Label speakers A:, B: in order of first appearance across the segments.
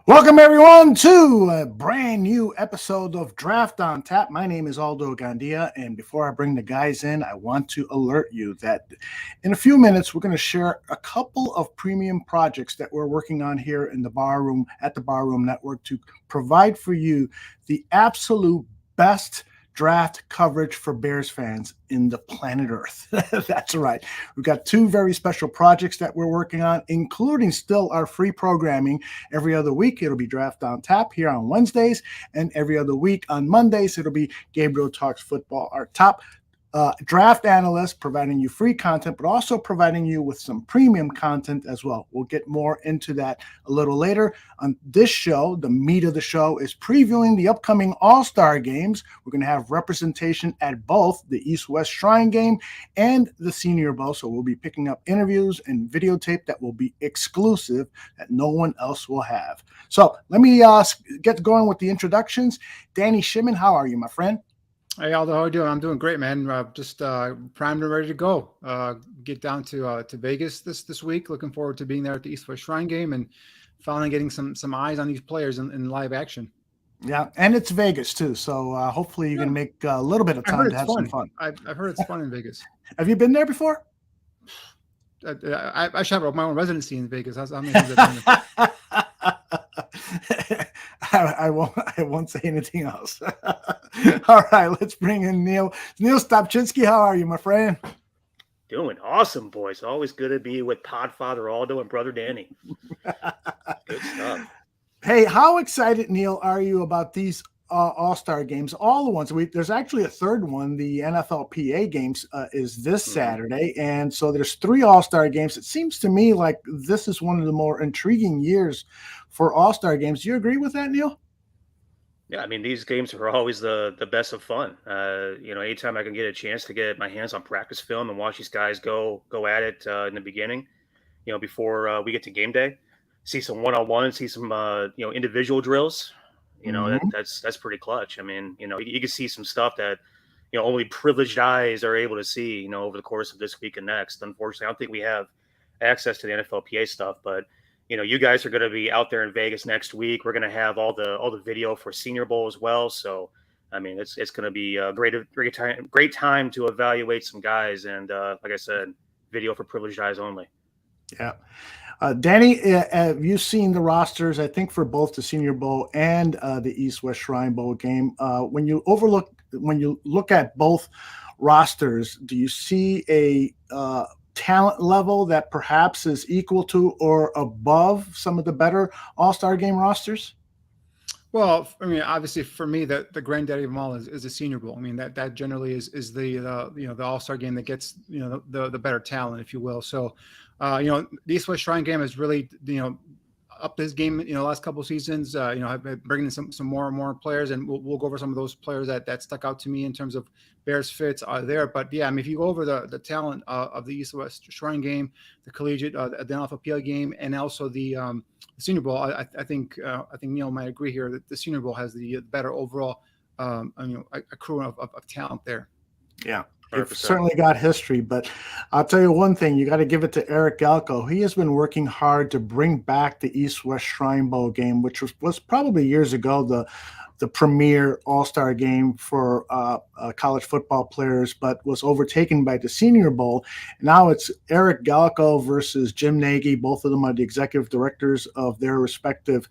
A: Welcome, everyone, to a brand new episode of Draft on Tap. My name is Aldo Gandia, and before I bring the guys in, I want to alert you that in a few minutes, we're going to share a couple of premium projects that we're working on here in the Barroom at the Barroom Network to provide for you the absolute best draft coverage for Bears fans in the planet Earth. That's right. We've got two very special projects that we're working on, including still our free programming every other week. It'll be Draft on Tap here on Wednesdays, and every other week on Mondays, it'll be Gabriel Talks Football, our top draft analyst, providing you free content, but also providing you with some premium content as well. We'll get more into that a little later. On this show, the meat of the show is previewing the upcoming All-Star games. We're going to have representation at both the East-West Shrine game and the Senior Bowl, so we'll be picking up interviews and videotape that will be exclusive that no one else will have. So let me get going with the introductions. Danny Shimon, how are you, my friend?
B: Hey, Aldo, how are you doing? I'm doing great, man. Just primed and ready to go. Get down to Vegas this week. Looking forward to being there at the East-West Shrine game and finally getting some eyes on these players in live action.
A: Yeah, and it's Vegas too, so hopefully you can make a little bit of time to have some fun.
B: I've heard it's fun in Vegas.
A: Have you been there before?
B: I should have my own residency in Vegas. How many times have I been there?
A: I won't say anything else. All right, let's bring in Niel. Niel Stopchinski, how are you, my friend?
C: Doing awesome, boys. Always good to be with Podfather Aldo and Brother Danny. Good stuff.
A: Hey, how excited, Niel, are you about these All-Star games? All the ones. There's actually a third one. The NFLPA games is this Saturday, and so there's 3 All-Star games. It seems to me like this is one of the more intriguing years for All-Star games. Do you agree with that, Niel?
C: Yeah, I mean, these games are always the best of fun. Anytime I can get a chance to get my hands on practice film and watch these guys go at it in the beginning, before we get to game day, see some one-on-one, see some individual drills. That's pretty clutch. I mean, you can see some stuff that only privileged eyes are able to see over the course of this week and next. Unfortunately, I don't think we have access to the NFLPA stuff, but you guys are going to be out there in Vegas next week. We're going to have all the video for Senior Bowl as well. So, I mean, it's going to be a great time to evaluate some guys. And like I said, video for privileged eyes only.
A: Yeah. Danny, have you seen the rosters, I think, for both the Senior Bowl and the East-West Shrine Bowl game? When you look at both rosters, do you see a talent level that perhaps is equal to or above some of the better All-Star game rosters?
B: Well, I mean, obviously for me, the granddaddy of them all is the Senior Bowl. I mean, that generally is the All-Star game that gets the better talent, if you will. So, the East-West Shrine game has really up this game, last couple of seasons, have been bringing in some more and more players, and we'll go over some of those players that stuck out to me in terms of Bears fits are there. But yeah, I mean, if you go over the talent of the East-West Shrine game, the collegiate, the NFLPA game, and also the Senior Bowl, I think Neil might agree here that the Senior Bowl has the better overall, accrual of talent there.
A: Yeah. It's certainly got history, but I'll tell you one thing, you got to give it to Eric Galko. He has been working hard to bring back the East-West Shrine Bowl game, which was probably years ago the premier All-Star game for college football players, but was overtaken by the Senior Bowl. Now it's Eric Galko versus Jim Nagy. Both of them are the executive directors of their respective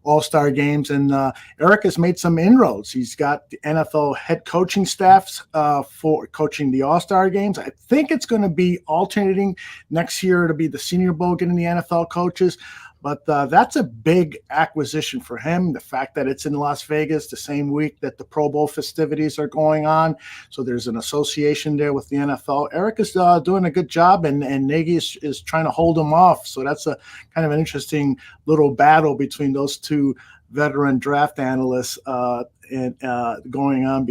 A: All-Star games, and Eric has made some inroads. He's got the NFL head coaching staffs for coaching the All-Star games. I think it's going to be alternating next year to be the Senior Bowl getting the NFL coaches. But that's a big acquisition for him. The fact that it's in Las Vegas the same week that the Pro Bowl festivities are going on. So there's an association there with the NFL. Eric is doing a good job, and Nagy is trying to hold him off. So that's a kind of an interesting little battle between those two veteran draft analysts and going on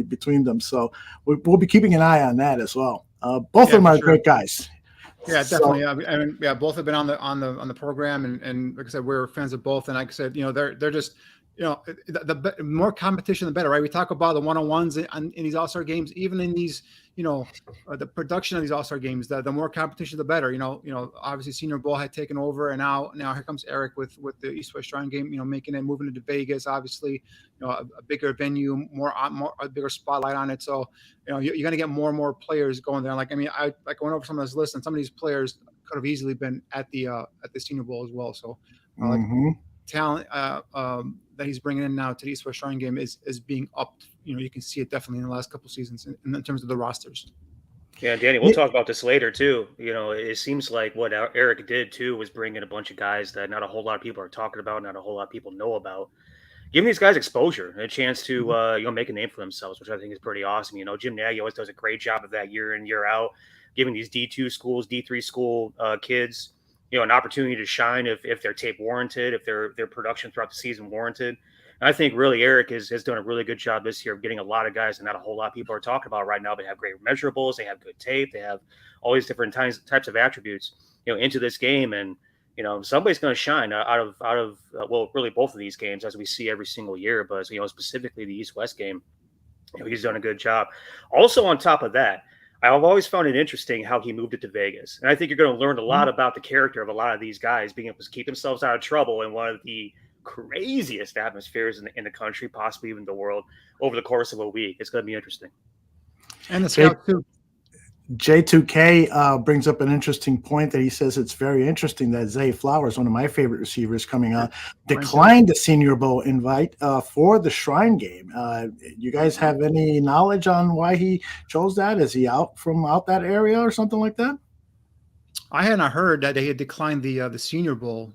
A: between them. So we'll be keeping an eye on that as well. Both of them are great guys.
B: Yeah, definitely. I mean, both have been on the program, and like I said, we're fans of both. And like I said, they're just, the more competition, the better, right? We talk about the one-on-ones in these All-Star games, even in these, the production of these All-Star games. The more competition, the better. Obviously, Senior Bowl had taken over, and now here comes Eric with the East-West Shrine game. moving into Vegas. Obviously, a bigger venue, a bigger spotlight on it. So, you're going to get more and more players going there. I went over some of this list, and some of these players could have easily been at the Senior Bowl as well. So, talent that he's bringing in now to the East-West Shrine game is being upped. You can see it definitely in the last couple of seasons in terms of the rosters.
C: Yeah, Danny, we'll talk about this later too. It seems like what Eric did too was bring in a bunch of guys that not a whole lot of people are talking about, not a whole lot of people know about. Giving these guys exposure and a chance to make a name for themselves, which I think is pretty awesome. Jim Nagy always does a great job of that year in, year out, giving these D2 schools, D3 school kids, an opportunity to shine if their tape warranted, if their production throughout the season warranted. And I think really Eric has done a really good job this year of getting a lot of guys that not a whole lot of people are talking about right now. They have great measurables, they have good tape, they have all these different types of attributes, into this game. And somebody's going to shine out of really both of these games, as we see every single year. But specifically the East-West game, he's done a good job. Also, on top of that, I've always found it interesting how he moved it to Vegas, and I think you're going to learn a lot about the character of a lot of these guys being able to keep themselves out of trouble in one of the craziest atmospheres in the country, possibly even the world, over the course of a week. It's going to be interesting.
B: And the scout too.
A: J2K brings up an interesting point that he says it's very interesting that Zay Flowers, one of my favorite receivers coming on, declined the Senior Bowl invite for the Shrine game. You guys have any knowledge on why he chose that? Is he out that area or something like that?
B: I had not heard that they had declined the Senior Bowl.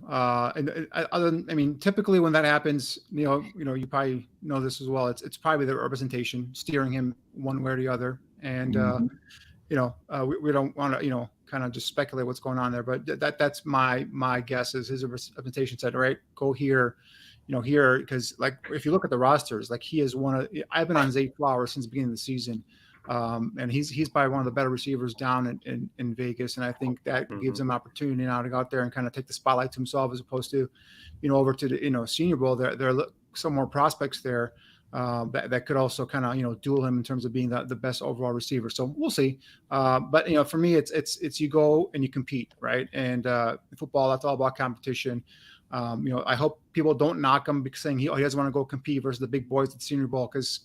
B: Typically when that happens, you probably know this as well. It's probably the representation steering him one way or the other, and we don't want to kind of just speculate what's going on there. But that's my guess is his representation said, all right, go here, here, because if you look at the rosters, he is I've been on Zay Flowers since the beginning of the season. And he's probably one of the better receivers down in Vegas. And I think that gives him opportunity now to go out there and kind of take the spotlight to himself, as opposed to, over to the, Senior Bowl. There are some more prospects there that could also kind of, duel him in terms of being the best overall receiver. So we'll see. But, for me, it's you go and you compete, right? And football, that's all about competition. I hope people don't knock him because saying he doesn't want to go compete versus the big boys at the Senior Bowl, because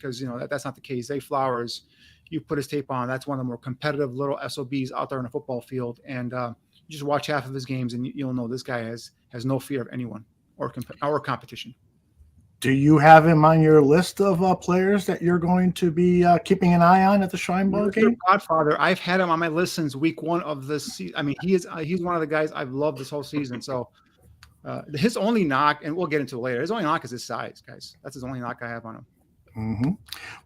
B: that's not the case. Zay Flowers, you put his tape on, that's one of the more competitive little SOBs out there in a football field. And you just watch half of his games and you'll know this guy has no fear of anyone or competition.
A: Do you have him on your list of players that you're going to be keeping an eye on at the Shrine Bowl game?
B: Godfather, I've had him on my list since week one of this season. I mean, he's one of the guys I've loved this whole season. So his only knock, and we'll get into it later, his only knock is his size, guys. That's his only knock I have on him.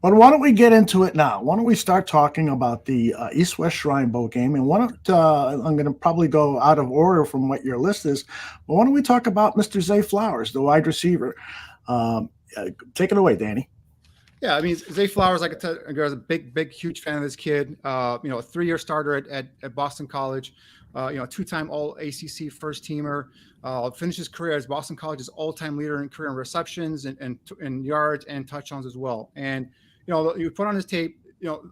A: Well, why don't we get into it now? Why don't we start talking about the East-West Shrine Bowl game? And I'm going to probably go out of order from what your list is, but why don't we talk about Mr. Zay Flowers, the wide receiver? Take it away, Danny.
B: Yeah, I mean, Zay Flowers, like I said, I was a big, huge fan of this kid. A 3-year starter at Boston College. Two-time All-ACC first-teamer. Finished his career as Boston College's all-time leader in career in receptions and yards and touchdowns as well. And you put on his tape.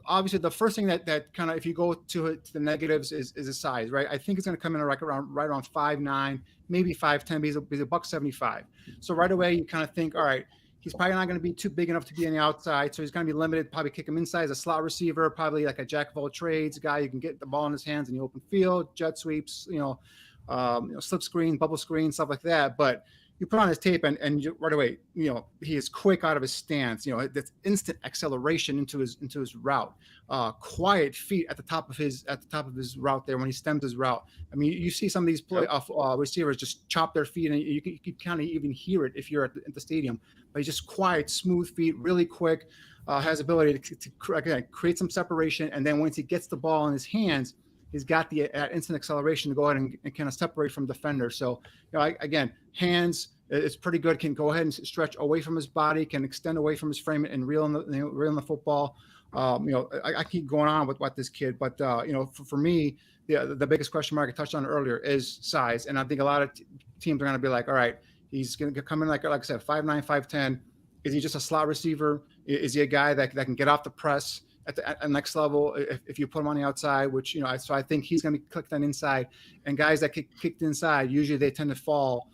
B: Obviously, the first thing that kind of, if you go to the negatives, is his size, right? I think it's going to come in right around 5'9", maybe 5'10", but he's a $175. So right away, you kind of think, all right, He's probably not going to be too big enough to be on the outside, so he's going to be limited. Probably kick him inside as a slot receiver, probably like a jack of all trades, a guy who can get the ball in his hands in the open field, jet sweeps, slip screen, bubble screen, stuff like that. But you put on his tape and right away, he is quick out of his stance. That's instant acceleration into his route. Quiet feet at the top of his route there when he stems his route. I mean, you see some of these receivers just chop their feet, and you can kind of even hear it if you're at the stadium. But he's just quiet, smooth feet, really quick. Has ability to create some separation, and then once he gets the ball in his hands, he's got the instant acceleration to go ahead and kind of separate from defenders. So, again, hands, it's pretty good. Can go ahead and stretch away from his body, can extend away from his frame and reel in the football. I keep going on with this kid, but for me, the biggest question mark I touched on earlier is size, and I think a lot of teams are going to be like, all right, he's going to come in like I said, 5'9", 5'10". Is he just a slot receiver? Is he a guy that can get off the press at the next level if you put him on the outside, which, so I think he's going to be clicked on inside, and guys that get kicked inside, usually they tend to fall,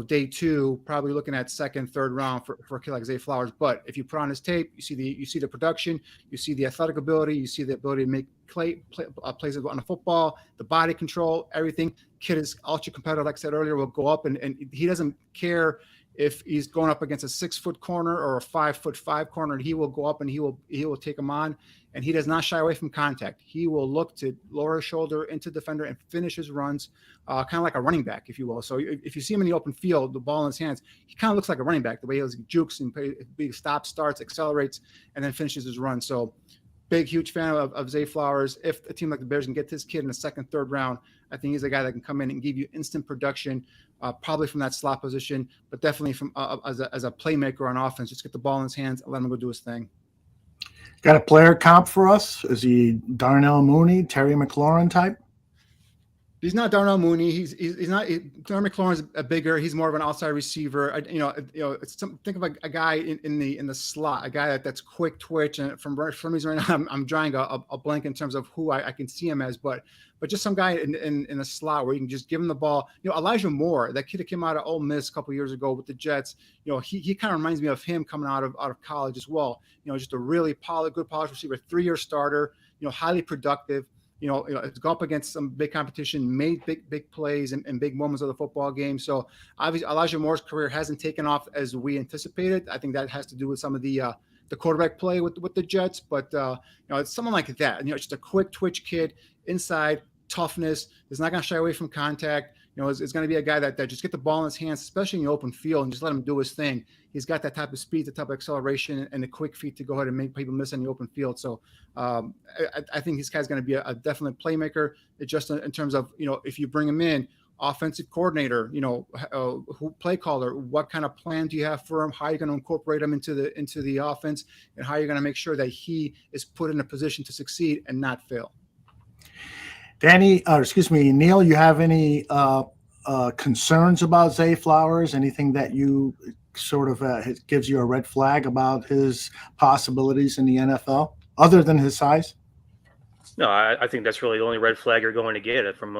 B: day 2, probably looking at second, third round for a kid like Zay Flowers. But if you put on his tape, you see the production, you see the athletic ability, you see the ability to make plays on the football, the body control, everything. Kid is ultra competitive, like I said earlier, will go up and he doesn't care if he's going up against a 6-foot corner or a 5'5" corner, he will go up and he will take him on, and he does not shy away from contact. He will look to lower his shoulder into defender and finish his runs, kind of like a running back, if you will. So if you see him in the open field, the ball in his hands, he kind of looks like a running back, the way he jukes and stops, starts, accelerates, and then finishes his run. So big, huge fan of Zay Flowers. If a team like the Bears can get this kid in the second, third round, I think he's a guy that can come in and give you instant production, probably from that slot position, but definitely from as a playmaker on offense. Just get the ball in his hands and let him go do his thing.
A: Got a player comp for us? Is he Darnell Mooney, Terry McLaurin type?
B: He's not Darnell Mooney. He's not. Darnell McLaurin's a bigger. He's more of an outside receiver. Think of a guy in the slot, a guy that's quick twitch. And for some reason right now, I'm drawing a blank in terms of who I can see him as, but just some guy in the slot where you can just give him the ball. Elijah Moore, that kid that came out of Ole Miss a couple years ago with the Jets. He kind of reminds me of him coming out of college as well. Just a really good polished receiver, 3-year starter. Highly productive. It's go up against some big competition, made big plays and big moments of the football game. So obviously Elijah Moore's career hasn't taken off as we anticipated. I think that has to do with some of the quarterback play with the Jets. But it's someone like that. Just a quick twitch kid inside, toughness. Is not going to shy away from contact. It's going to be a guy that just get the ball in his hands, especially in the open field, and just let him do his thing. He's got that type of speed, the type of acceleration, and the quick feet to go ahead and make people miss in the open field. So I think this guy's going to be a definite playmaker. It's just in terms of, if you bring him in, offensive coordinator, who play caller, what kind of plan do you have for him? How are you going to incorporate him into the offense, and how are you going to make sure that he is put in a position to succeed and not fail?
A: Neil, you have any concerns about Zay Flowers? Anything that you sort of gives you a red flag about his possibilities in the NFL, other than his size?
C: No, I think that's really the only red flag you're going to get from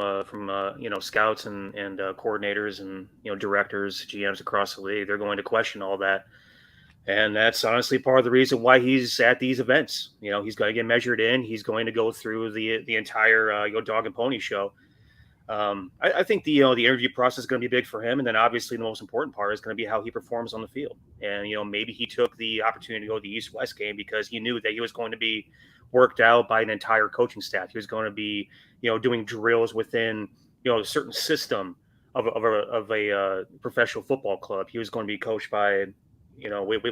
C: scouts and coordinators and directors, GMs across the league. They're going to question all that. And that's honestly part of the reason why he's at these events. He's going to get measured in. He's going to go through the entire dog and pony show. I think the interview process is going to be big for him, and then obviously the most important part is going to be how he performs on the field. And maybe he took the opportunity to go to the East-West game because he knew that he was going to be worked out by an entire coaching staff. He was going to be doing drills within a certain system of a professional football club. He was going to be coached by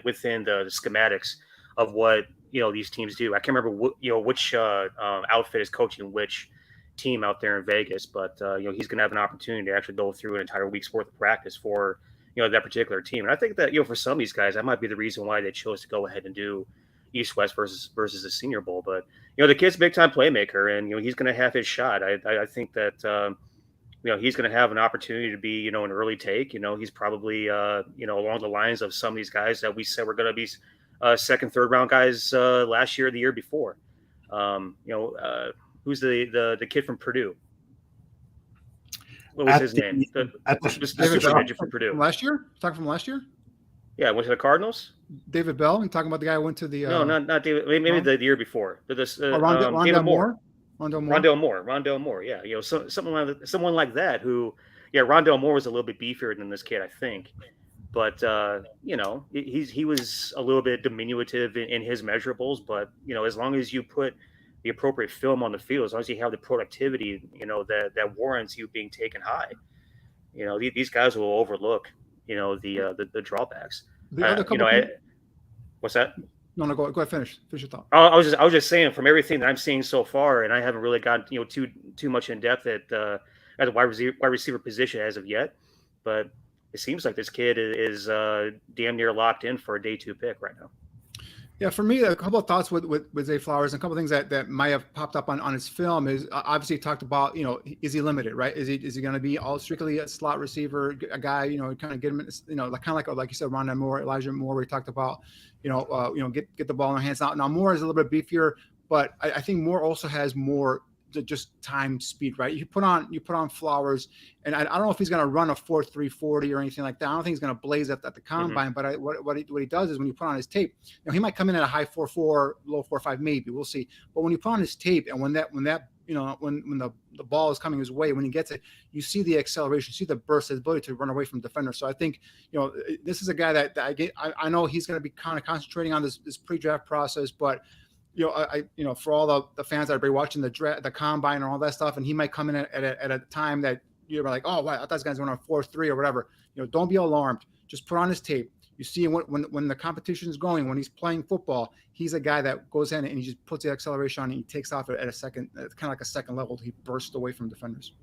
C: within the schematics of what these teams do. I can't remember which outfit is coaching which team out there in Vegas, but he's going to have an opportunity to actually go through an entire week's worth of practice for that particular team. And I think that for some of these guys, that might be the reason why they chose to go ahead and do East-West versus the Senior Bowl. But the kid's a big time playmaker, and he's going to have his shot. I think that he's going to have an opportunity to be an early take. He's probably along the lines of some of these guys that we said were going to be second, third round guys last year, the year before. Who's the kid from Purdue? What was his name? The super midget from Purdue.
B: From last year? Talking from last year?
C: Yeah, went to the Cardinals.
B: David Bell. And talking about the guy who went to the
C: No, not David. Maybe
B: no?
C: the year before.
B: Rondell
C: David Moore.
B: Moore. Rondell Moore.
C: Rondell Moore. Yeah, someone like that who, yeah, Rondell Moore was a little bit beefier than this kid, I think. But he was a little bit diminutive in his measurables. But as long as you put the appropriate film on the field, as long as you have the productivity, that warrants you being taken high, these guys will overlook, the drawbacks.
B: The other couple.
C: What's that?
B: No, go ahead. Finish your thought.
C: I was just saying, from everything that I'm seeing so far, and I haven't really gotten too much in depth at the wide receiver position as of yet, but it seems like this kid is damn near locked in for a day 2 pick right now.
B: Yeah, for me, a couple of thoughts with Zay Flowers, and a couple of things that might have popped up on his film is obviously talked about, is he limited, right? Is he going to be all strictly a slot receiver, a guy, kind of get him, like you said, Rondell Moore, Elijah Moore, we talked about, get the ball in their hands. Now Moore is a little bit beefier, but I think Moore also has more just time, speed, right? You put on Flowers, and I don't know if he's going to run a 4.340 or anything like that. I don't think he's going to blaze at the combine, but what he does is when you put on his tape, he might come in at a high 4.4, low 4.5, maybe, we'll see. But when you put on his tape, and when the ball is coming his way, when he gets it, you see the acceleration, you see the burst, his ability to run away from defenders. So I think, this is a guy that I know he's going to be kind of concentrating on this pre-draft process, but for all the fans that are watching the combine and all that stuff, and he might come in at a time that you're like, oh, wow, I thought this guy's going on 4.3 or whatever. Don't be alarmed. Just put on his tape. You see when the competition is going, when he's playing football, he's a guy that goes in and he just puts the acceleration on and he takes off at a second, kind of like a second level. He bursts away from defenders.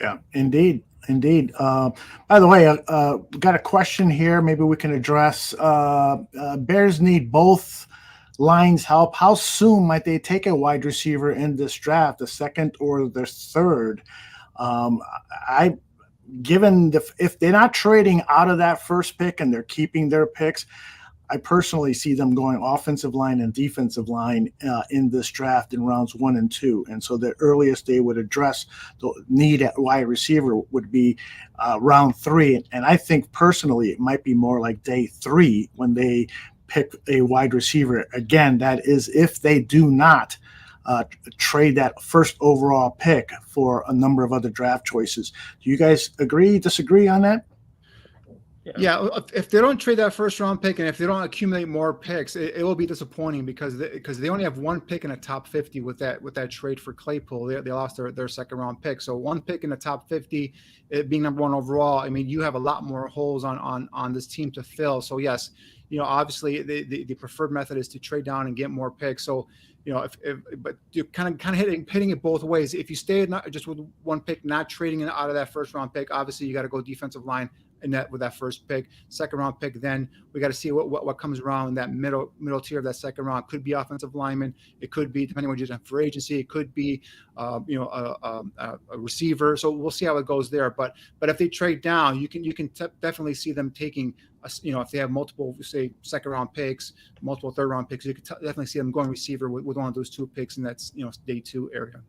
A: Yeah, indeed. By the way, got a question here. Maybe we can address. Bears need both lines help. How soon might they take a wide receiver in this draft, the second or the third? If they're not trading out of that first pick and they're keeping their picks, I personally see them going offensive line and defensive line in this draft in rounds 1 and 2. And so the earliest they would address the need at wide receiver would be round 3. And I think personally it might be more like day 3 when they pick a wide receiver. Again, that is if they do not trade that first overall pick for a number of other draft choices. Do you guys disagree on that?
B: Yeah, if they don't trade that first round pick and if they don't accumulate more picks, it will be disappointing because they only have 1 pick in the top 50 with that trade for Claypool. They lost their second round pick. So 1 pick in the top 50, it being number 1 overall. I mean, you have a lot more holes on this team to fill. So yes, obviously the preferred method is to trade down and get more picks. So, but you're kind of hitting it both ways. If you stay not just with 1 pick, not trading it out of that first round pick, obviously you got to go defensive line in that with that first pick. Second round pick, then we got to see what comes around in that middle tier of that second round. Could be offensive lineman. It could be, depending on what you're doing for agency, it could be a receiver. So we'll see how it goes there. But if they trade down, you can definitely see them taking if they have multiple, say, second round picks, multiple third round picks, you could definitely see them going receiver with one of those 2 picks in that day 2 area.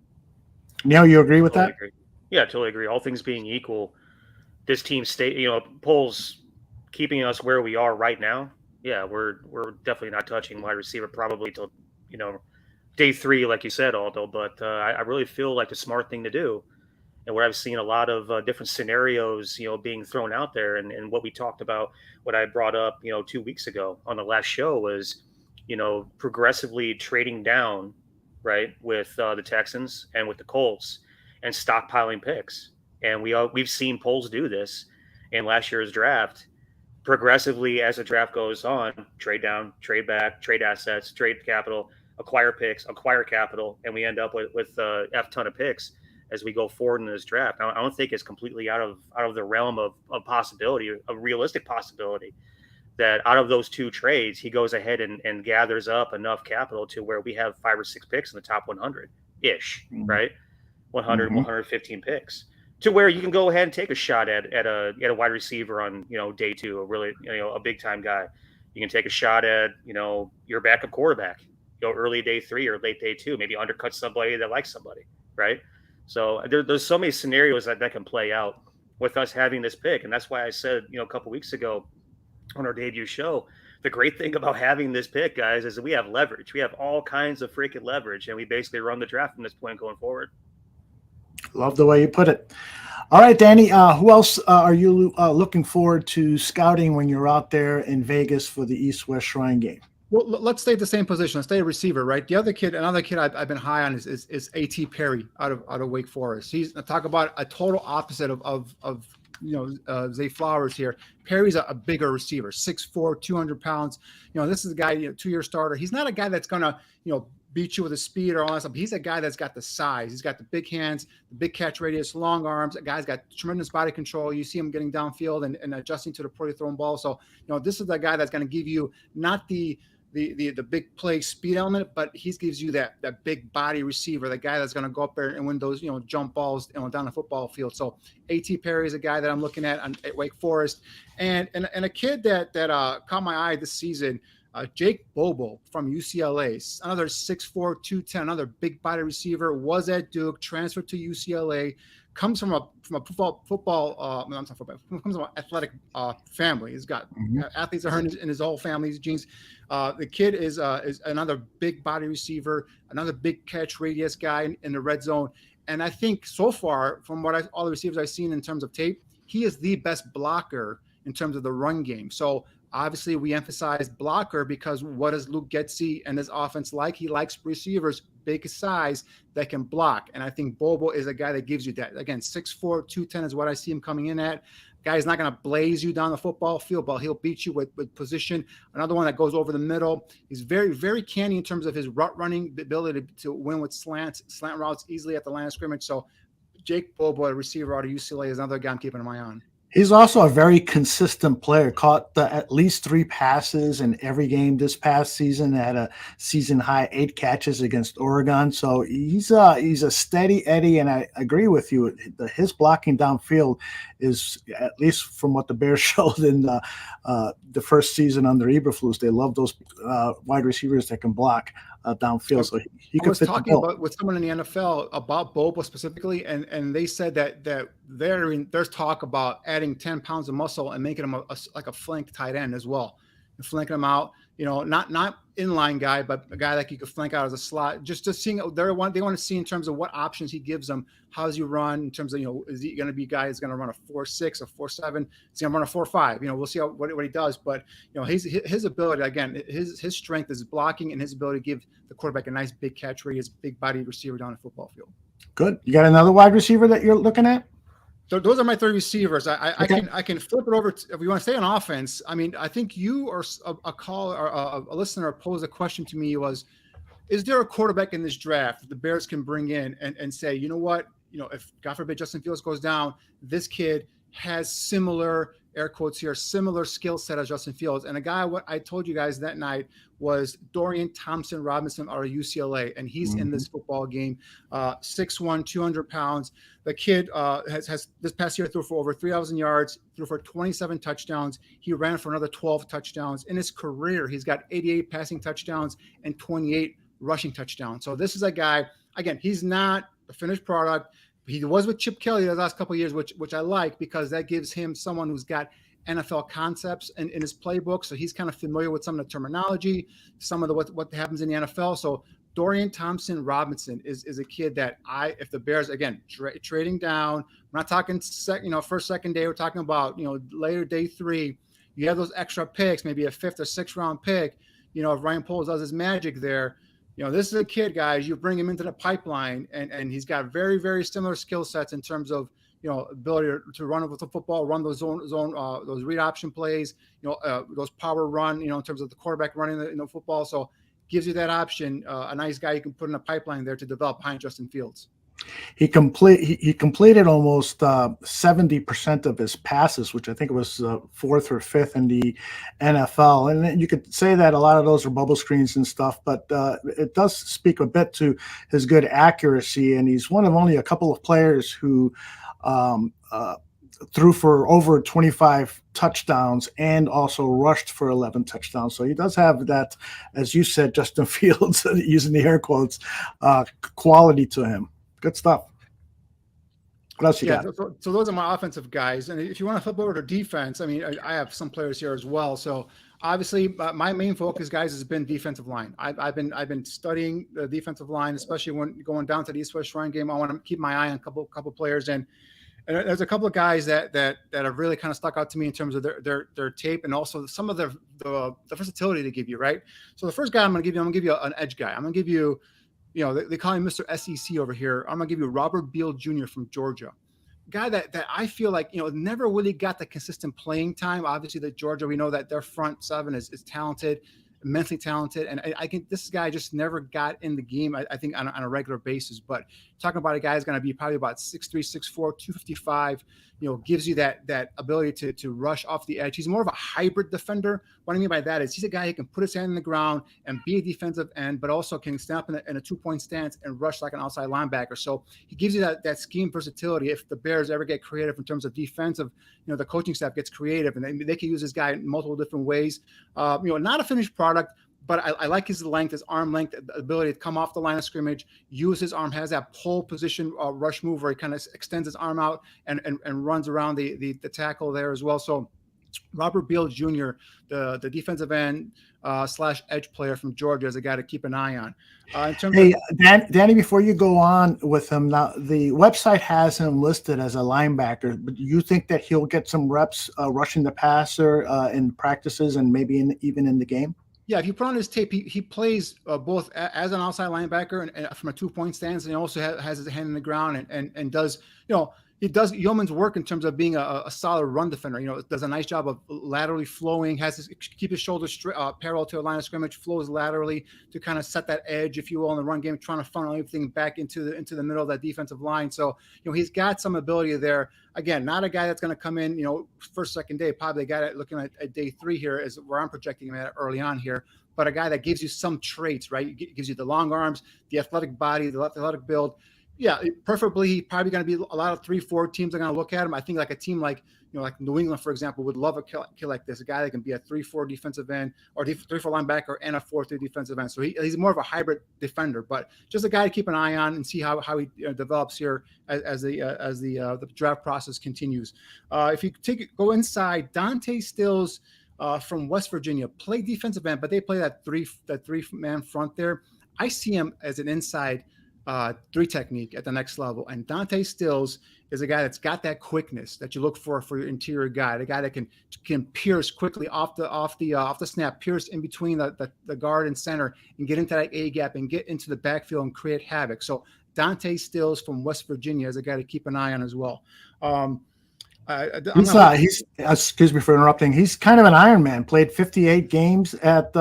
A: Neil, you agree with that?
C: Agree. Yeah, totally agree. All things being equal, this team polls keeping us where we are right now. Yeah, we're definitely not touching wide receiver probably till day 3, like you said, Aldo. But I really feel like the smart thing to do, and where I've seen a lot of different scenarios, being thrown out there, and what we talked about, what I brought up, 2 weeks ago on the last show was, progressively trading down, right, with the Texans and with the Colts, and stockpiling picks. And we've seen polls do this in last year's draft. Progressively, as the draft goes on, trade down, trade back, trade assets, trade capital, acquire picks, acquire capital, and we end up with a F ton of picks as we go forward in this draft. I don't think it's completely out of the realm of possibility, a realistic possibility, that out of those 2 trades, he goes ahead and gathers up enough capital to where we have 5 or 6 picks in the top 100-ish, right? 100, 115 picks, to where you can go ahead and take a shot at a wide receiver on day 2, a really a big time guy. You can take a shot at your backup quarterback, early day 3 or late day 2, maybe undercut somebody that likes somebody, right? So there's so many scenarios that can play out with us having this pick, and that's why I said a couple weeks ago, on our debut show. The great thing about having this pick, guys, is that we have leverage. We have all kinds of freaking leverage, and we basically run the draft from this point going forward.
A: Love the way you put it. All right, Danny, who else are you looking forward to scouting when you're out there in Vegas for the East-West Shrine game?
B: Well, let's stay at the same position. Let's stay a receiver, right? The other kid, another kid I've been high on is A.T. Perry out of Wake Forest. He's talk about a total opposite of Zay Flowers here. Perry's a bigger receiver, 6'4", 200 pounds. This is a guy, 2-year starter. He's not a guy that's gonna beat you with his speed or all that stuff. He's a guy that's got the size. He's got the big hands, the big catch radius, long arms. A guy's got tremendous body control. You see him getting downfield and adjusting to the poorly thrown ball. So this is the guy that's going to give you not the big play speed element, but he gives you that big body receiver, the guy that's going to go up there and win those jump balls down the football field. So A.T. Perry is a guy that I'm looking at Wake Forest, and a kid that caught my eye this season. Jake Bobo from UCLA, another 6'4", 210, another big body receiver, was at Duke, transferred to UCLA, comes from a football comes from an athletic family. He's got athletes are in his whole family's genes. The kid is another big body receiver, another big catch radius guy in the red zone. And I think so far, from all the receivers I've seen in terms of tape, he is the best blocker in terms of the run game. So obviously, we emphasize blocker because what does Luke Getsy and his offense like? He likes receivers, big size, that can block. And I think Bobo is a guy that gives you that. Again, 6'4", 210 is what I see him coming in at. Guy's not going to blaze you down the football field, but he'll beat you with position. Another one that goes over the middle. He's very, very canny in terms of his route running, the ability to win with slant routes easily at the line of scrimmage. So Jake Bobo, a receiver out of UCLA, is another guy I'm keeping an eye on.
A: He's also a very consistent player. Caught at least 3 passes in every game this past season. Had a season high 8 catches against Oregon. So he's a steady Eddie, and I agree with you. His blocking downfield is, at least from what the Bears showed in the first season under Eberflus, they love those wide receivers that can block downfield. So he could fit the bill.
B: I was talking with someone in the NFL about Bobo specifically, and they said that there's talk about adding 10 pounds of muscle and making him like a flank tight end as well, and flanking him out. Not inline guy, but a guy that you could flank out as a slot. Just seeing they want to see in terms of what options he gives them. How does he run in terms of is he going to be a guy who's going to run a 4.6, a 4.7? Is he going to run a 4.5? We'll see what he does. But his ability, again, his strength is blocking, and his ability to give the quarterback a nice big catch radius, big body receiver down the football field.
A: Good. You got another wide receiver that you're looking at?
B: So those are my 3 receivers. I can flip it over if we want to stay on offense. I mean, I think you or a caller or a listener posed a question to me was, is there a quarterback in this draft that the Bears can bring in and say, you know what, if God forbid Justin Fields goes down, this kid has similar, air quotes here, similar skill set as Justin Fields. And a guy, what I told you guys that night was Dorian Thompson-Robinson out of UCLA, and he's in this football game, 6'1", 200 pounds. The kid has this past year threw for over 3,000 yards, threw for 27 touchdowns. He ran for another 12 touchdowns. In his career, he's got 88 passing touchdowns and 28 rushing touchdowns. So this is a guy, again, he's not a finished product. He was with Chip Kelly the last couple of years, which I like, because that gives him someone who's got NFL concepts in his playbook. So he's kind of familiar with some of the terminology, some of what happens in the NFL. So Dorian Thompson-Robinson is a kid that if the Bears, again, trading down, we're not talking first, second day, we're talking about, later day 3, you have those extra picks, maybe a 5th or 6th round pick, if Ryan Poles does his magic there. This is a kid, guys, you bring him into the pipeline, and he's got very, very similar skill sets in terms of, ability to run with the football, run those zone, those read option plays, those power run, in terms of the quarterback running the football. So gives you that option, a nice guy you can put in a pipeline there to develop behind Justin Fields.
A: He completed almost 70% of his passes, which I think was 4th or 5th in the NFL. And you could say that a lot of those are bubble screens and stuff, but it does speak a bit to his good accuracy. And he's one of only a couple of players who threw for over 25 touchdowns and also rushed for 11 touchdowns. So he does have that, as you said, Justin Fields, using the air quotes, quality to him. Good stuff. What else you
B: Yeah,
A: got?
B: so those are my offensive guys. And if you want to flip over to defense, I mean, I have some players here as well. So obviously, my main focus, guys, has been defensive line. I've been studying the defensive line, especially when going down to the East West Shrine game. I want to keep my eye on a couple players, and there's a couple of guys that have really kind of stuck out to me in terms of their tape and also some of the versatility they give you. Right. So the first guy I'm going to give you an edge guy. I'm going to give you. They call him Mr. SEC over here. I'm going to give you Robert Beal Jr. from Georgia. Guy that I feel like, never really got the consistent playing time. Obviously, the Georgia, we know that their front seven is talented, immensely talented. And I think this guy just never got in the game, I think, on a regular basis. But talking about a guy who's going to be probably about 6'3", 6'4", 255, gives you that ability to rush off the edge. He's more of a hybrid defender. What I mean by that is he's a guy who can put his hand in the ground and be a defensive end, but also can stand up in a 2-point stance and rush like an outside linebacker. So he gives you that scheme versatility. If the Bears ever get creative in terms of defensive, the coaching staff gets creative, and they can use this guy in multiple different ways. Not a finished product, but I like his length, his arm length, the ability to come off the line of scrimmage, use his arm, has that pole position rush move where he kind of extends his arm out and runs around the tackle there as well. So Robert Beal Jr., the defensive end / edge player from Georgia, is a guy to keep an eye on.
A: Danny, before you go on with him, now the website has him listed as a linebacker, but do you think that he'll get some reps rushing the passer in practices and maybe even in the game?
B: Yeah, if you put on his tape, he plays both as an outside linebacker and from a 2-point stance, and he also has his hand in the ground and does, he does yeoman's work in terms of being a solid run defender. Does a nice job of laterally flowing, keep his shoulders parallel to a line of scrimmage, flows laterally to kind of set that edge, if you will, in the run game, trying to funnel everything back into the middle of that defensive line. So, he's got some ability there. Again, not a guy that's going to come in, first, second day, probably a guy that looking at day 3 here is where I'm projecting him at early on here, but a guy that gives you some traits, right? Gives you the long arms, the athletic body, the athletic build. Yeah, preferably he's probably going to be a lot of 3-4 teams are going to look at him. I think like a team like like New England, for example, would love a kid like this, a guy that can be a 3-4 defensive end or 3-4 linebacker and a 4-3 defensive end. So he's more of a hybrid defender, but just a guy to keep an eye on and see how he develops here as the draft process continues. If you go inside, Dante Stills from West Virginia, play defensive end, but they play that three-man front there. I see him as an inside 3 technique at the next level. And Dante Stills is a guy that's got that quickness that you look for your interior guy, the guy that can pierce quickly off the snap, pierce in between the guard and center and get into that A gap and get into the backfield and create havoc. So Dante Stills from West Virginia is a guy to keep an eye on as well.
A: He's excuse me for interrupting. He's kind of an Iron Man. Played 58 games at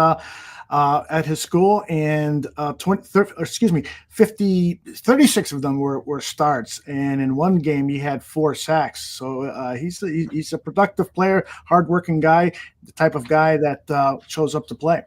A: his school, and 36 of them were starts. And in one game, he had 4 sacks. So he's a productive player, hardworking guy, the type of guy that shows up to play.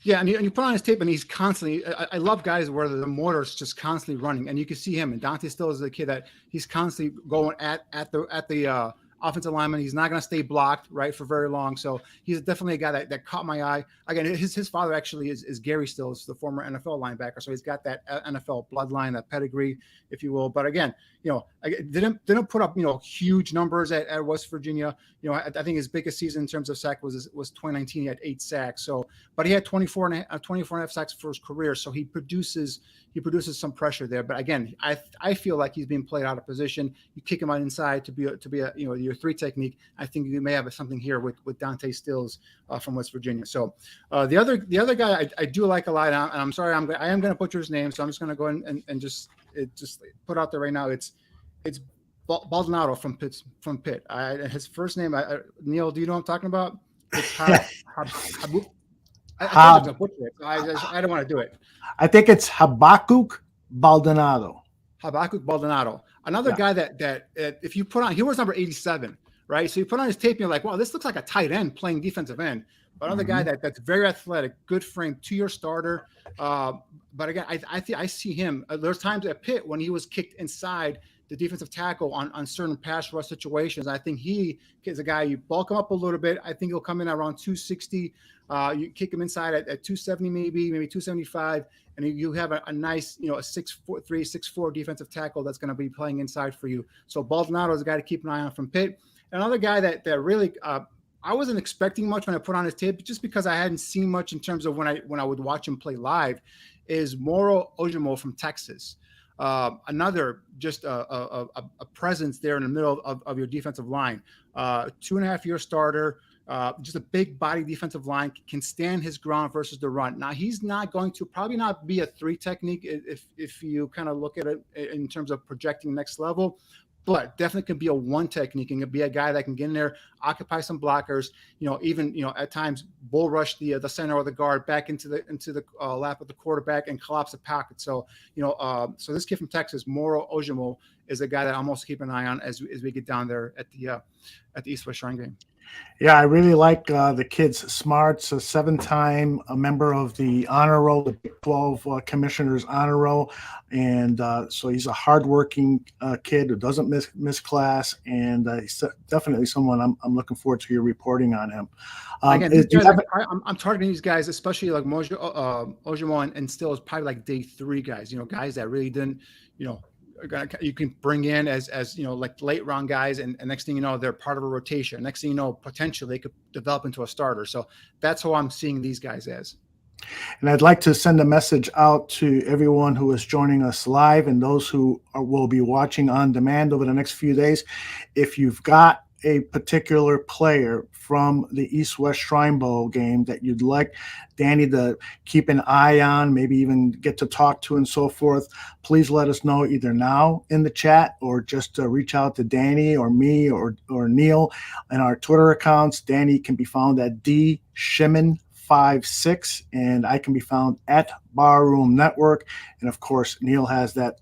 B: Yeah, and you put on his tape, and he's constantly. I love guys where the motor's just constantly running, and you can see him. And Dante Stills is a kid that he's constantly going at the offensive lineman. He's not going to stay blocked, right, for very long. So he's definitely a guy that caught my eye. Again, his father actually is Gary Stills, the former NFL linebacker. So he's got that NFL bloodline, that pedigree, if you will. But again, didn't put up huge numbers at West Virginia. I think his biggest season in terms of sack was 2019. He had 8 sacks. So, but he had 24 and a half sacks for his career. So he produces some pressure there. But again, I feel like he's being played out of position. You kick him out inside to be a your 3 technique. I think you may have something here with Dante Stills from West Virginia. So the other guy I do like a lot, and I'm sorry I am going to butcher his name, so I'm just going to go in and just put out there right now. It's Baldonado from Pitt. His first name, Neil, do you know what I'm talking about? It's Habuk. I don't want to do it.
A: I think it's Habakkuk Baldonado.
B: Habakkuk Baldonado. Another guy that if you put on, he was number 87, right? So you put on his tape and you're like, wow, this looks like a tight end playing defensive end. But another guy that's very athletic, good frame, 2-year starter. But again, I see him. There's times at Pitt when he was kicked inside the defensive tackle on certain pass rush situations. I think he is a guy, you bulk him up a little bit. I think he'll come in around 260. You kick him inside at 270, maybe 275. And you have a nice, a 6'3", 6'4" defensive tackle that's going to be playing inside for you. So Baldonado is a guy to keep an eye on from Pitt. Another guy that really, I wasn't expecting much when I put on his tape, just because I hadn't seen much in terms of when I would watch him play live, is Moro Ojimo from Texas. Another just a presence there in the middle of your defensive line. 2.5-year starter, just a big body defensive line, can stand his ground versus the run. Now, he's not going to probably not be a 3 technique if you kind of look at it in terms of projecting next level, but definitely can be a 1 technique and can be a guy that can get in there, occupy some blockers, even at times bull rush the center or the guard back into the lap of the quarterback and collapse the pocket. So so this kid from Texas, Moro Ojimo, is a guy that I'm also keep an eye on as we get down there at the East-West Shrine game.
A: Yeah, I really like the kid's smarts, a 7-time member of the honor roll, the Big 12 commissioners honor roll. And so he's a hardworking kid who doesn't miss class. And he's definitely someone I'm looking forward to your reporting on him.
B: Again, I'm targeting these guys, especially like Ojimo and Still is probably like day 3 guys, guys that really didn't, you can bring in as like late round guys, and next thing you know, they're part of a rotation. Next thing you know, potentially they could develop into a starter. So that's how I'm seeing these guys as.
A: And I'd like to send a message out to everyone who is joining us live and those who will be watching on demand over the next few days. If you've got a particular player from the East-West Shrine Bowl game that you'd like Danny to keep an eye on, maybe even get to talk to and so forth, please let us know either now in the chat or just reach out to Danny or me or Neil in our Twitter accounts. Danny can be found at dshimon56, and I can be found at Barroom Network. And of course, Neil has that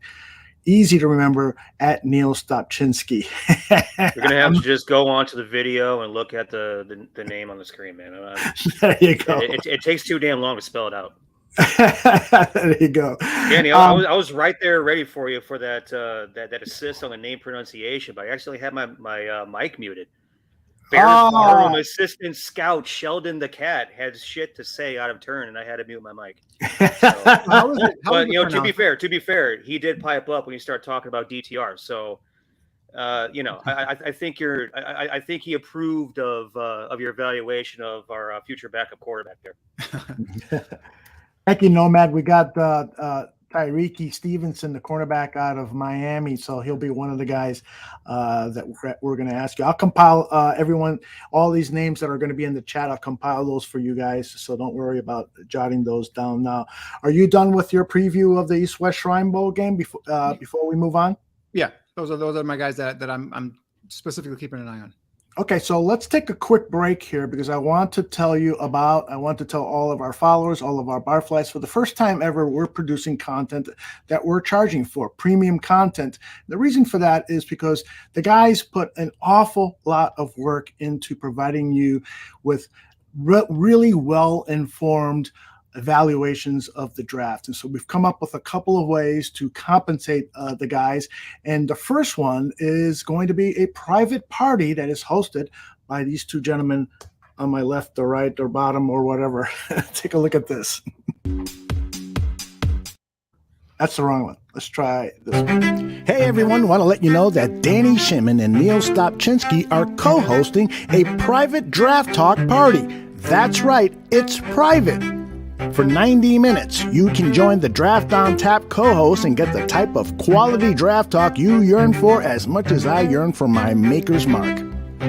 A: easy to remember at Neil Stopchinski.
C: You're gonna have to just go on to the video and look at the name on the screen, man.
A: There you go.
C: It takes too damn long to spell it out.
A: There you go.
C: Danny, I was right there ready for you for that assist on the name pronunciation, but I actually had my mic muted. Bears Barroom assistant scout Sheldon the Cat had shit to say out of turn, and I had to mute my mic. So, but to be fair, he did pipe up when you start talking about DTR. So, I think I think he approved of your evaluation of our future backup quarterback there.
A: Thank you, Nomad. We got Tyreek Stevenson, the cornerback out of Miami, so he'll be one of the guys that we're going to ask you. I'll compile all these names that are going to be in the chat. I'll compile those for you guys, so don't worry about jotting those down now. Are you done with your preview of the East-West Shrine Bowl game before we move on? Yeah,
B: those are my guys that I'm specifically keeping an eye on.
A: Okay, so let's take a quick break here because I want to tell all of our followers, all of our barflies, for the first time ever, we're producing content that we're charging for, premium content. The reason for that is because the guys put an awful lot of work into providing you with really well-informed evaluations of the draft. And so we've come up with a couple of ways to compensate the guys. And the first one is going to be a private party that is hosted by these two gentlemen on my left or right or bottom or whatever. Take a look at this. That's the wrong one. Let's try this one. Hey, everyone. Want to let you know that Danny Shimon and Neil Stopchinski are co-hosting a private draft talk party. That's right. It's private. For 90 minutes, you can join the Draft on Tap co-host and get the type of quality draft talk you yearn for as much as I yearn for my Maker's Mark.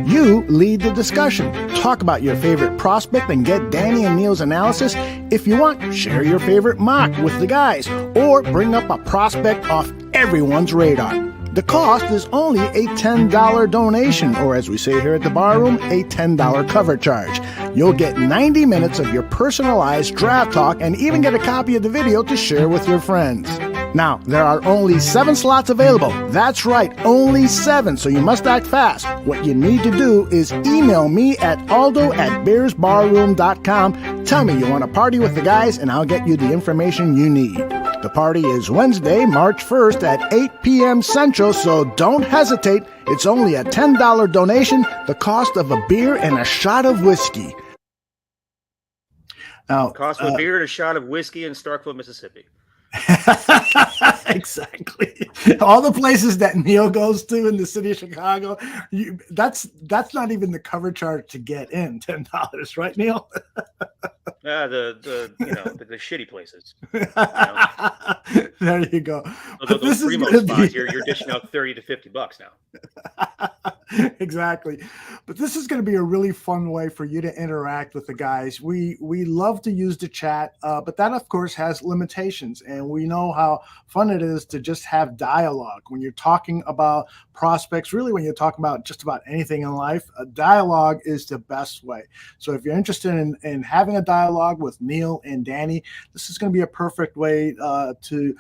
A: You lead the discussion. Talk about your favorite prospect and get Danny and Neil's analysis. If you want, share your favorite mock with the guys or bring up a prospect off everyone's radar. The cost is only a $10 donation, or as we say here at the Barroom, a $10 cover charge. You'll get 90 minutes of your personalized draft talk and even get a copy of the video to share with your friends. Now, there are only 7 slots available. That's right, only 7, so you must act fast. What you need to do is email me at aldo@bearsbarroom.com. Tell me you want to party with the guys, and I'll get you the information you need. The party is Wednesday, March 1st at 8 p.m. Central, so don't hesitate. It's only a $10 donation, the cost of a beer and a shot of whiskey. Now,
C: cost of a beer and a shot of whiskey in Starkville, Mississippi.
A: Exactly. All the places that Neil goes to in the city of Chicago, that's not even the cover charge to get in, $10, right, Neil?
C: The shitty places.
A: There you go.
C: But this is going to be you're dishing out $30 to $50 now.
A: Exactly. But this is going to be a really fun way for you to interact with the guys. We love to use the chat, but that of course has limitations, and we know how fun it is to just have dialogue when you're talking about prospects. Really, when you're talking about just about anything in life, a dialogue is the best way. So if you're interested in having a dialogue with Neil and Danny, this is going to be a perfect way to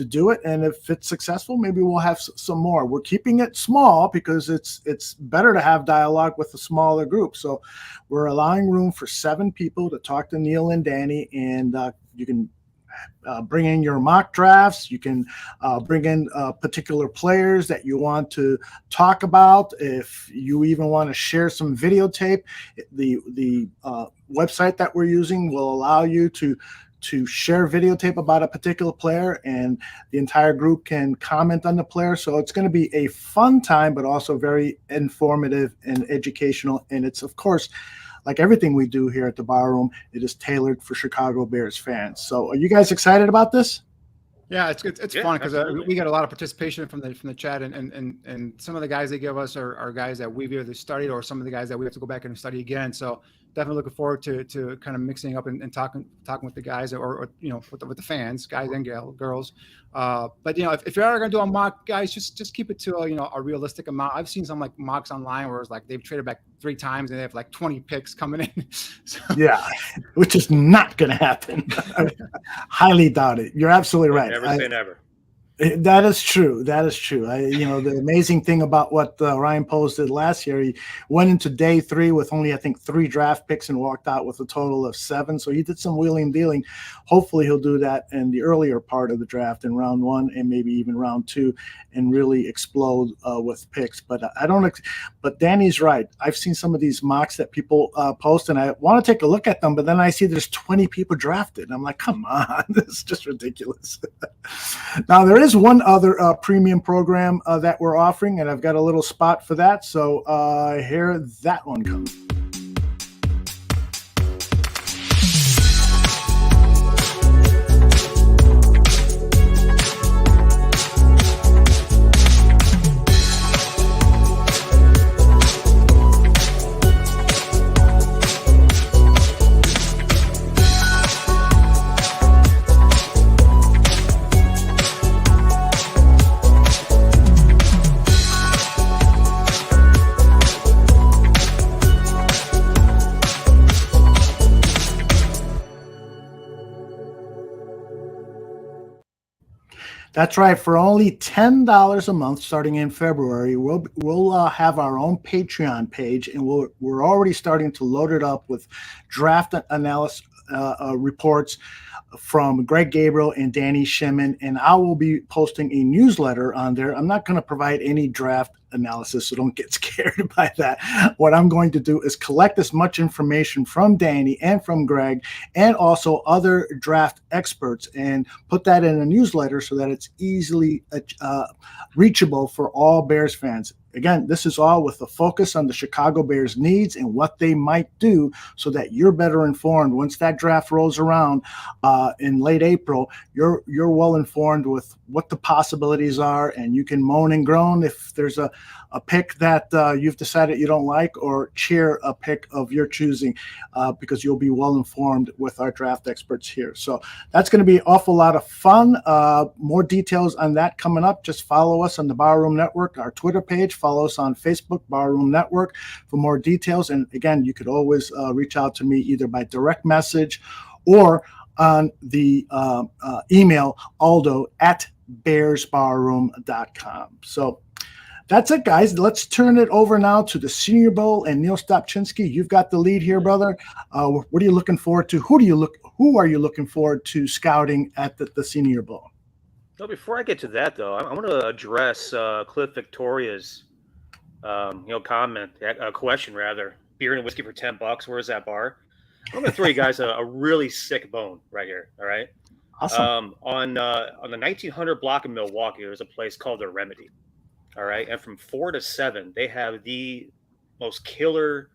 A: do it. And if it's successful, maybe we'll have some more. We're keeping it small because it's better to have dialogue with a smaller group. So we're allowing room for 7 people to talk to Neil and Danny, and you can bring in your mock drafts. You can bring in particular players that you want to talk about. If you even want to share some videotape, the website that we're using will allow you to share videotape about a particular player, and the entire group can comment on the player. So it's going to be a fun time, but also very informative and educational. And it's, of course, like everything we do here at the Barroom, it is tailored for Chicago Bears fans. So are you guys excited about this?
B: Yeah, it's fun because we get a lot of participation from the chat, and some of the guys they give us are guys that we've either studied, or some of the guys that we have to go back and study again. So definitely looking forward to kind of mixing up and talking with the guys, or with the fans, guys and girls. But if you're ever gonna do a mock, guys, just keep it to a realistic amount. I've seen some like mocks online where it's like they've traded back 3 times and they have like 20 picks coming in. So.
A: Yeah, which is not going to happen. I highly doubt it. You're absolutely right.
C: Never say never.
A: That is true. That is true. The amazing thing about what Ryan Poles did last year, he went into day 3 with only, I think, 3 draft picks and walked out with a total of 7. So he did some wheeling and dealing. Hopefully he'll do that in the earlier part of the draft in round 1 and maybe even round 2 and really explode with picks. But but Danny's right. I've seen some of these mocks that people post, and I want to take a look at them, but then I see there's 20 people drafted. And I'm like, come on, this is just ridiculous. Now, there is one other premium program that we're offering, and I've got a little spot for that. So here that one comes. That's right. For only $10 a month, starting in February, we'll have our own Patreon page, and we're already starting to load it up with draft analysis reports from Greg Gabriel and Danny Shimon, and I will be posting a newsletter on there. I'm not going to provide any draft analysis, so don't get scared by that. What I'm going to do is collect as much information from Danny and from Greg and also other draft experts and put that in a newsletter so that it's easily reachable for all Bears fans. Again, this is all with a focus on the Chicago Bears needs and what they might do so that you're better informed. Once that draft rolls around in late April, you're well informed with what the possibilities are, and you can moan and groan if there's a pick that you've decided you don't like, or cheer a pick of your choosing because you'll be well informed with our draft experts here. So that's going to be an awful lot of fun. More details on that coming up. Just follow us on the Barroom Network, our Twitter page. Follow us on Facebook, Barroom Network, for more details. And again, you could always reach out to me either by direct message or on the email aldo@bearsbarroom.com. So that's it, guys. Let's turn it over now to the Senior Bowl and Neil Stopchinski. You've got the lead here, brother. What are you looking forward to? Who who are you looking forward to scouting at the Senior Bowl?
C: So before I get to that, though, I want to address Cliff Victoria's, comment, a question rather. Beer and whiskey for $10. Where's that bar? I'm going to throw you guys a really sick bone right here. All right.
A: Awesome.
C: On the 1900 block in Milwaukee, there's a place called the Remedy. All right, and from 4 to 7, they have the most killer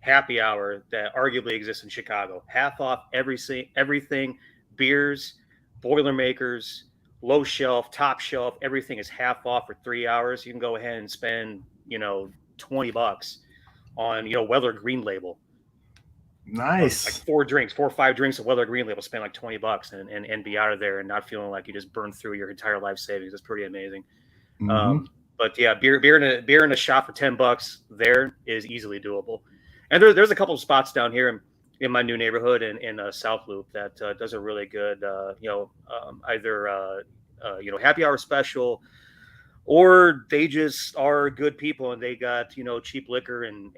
C: happy hour that arguably exists in Chicago. Half off everything, beers, Boilermakers, low shelf, top shelf, everything is half off for 3 hours. You can go ahead and spend, $20 on, Weller Green Label.
A: Nice.
C: Like 4 or 5 drinks of Weller Green Label, spend like $20 and be out of there and not feeling like you just burned through your entire life savings. That's pretty amazing.
A: Mm-hmm.
C: But yeah, beer and a shot for $10 there is easily doable. And there's a couple of spots down here in my new neighborhood in South Loop that does a really good, either happy hour special, or they just are good people and they got cheap liquor and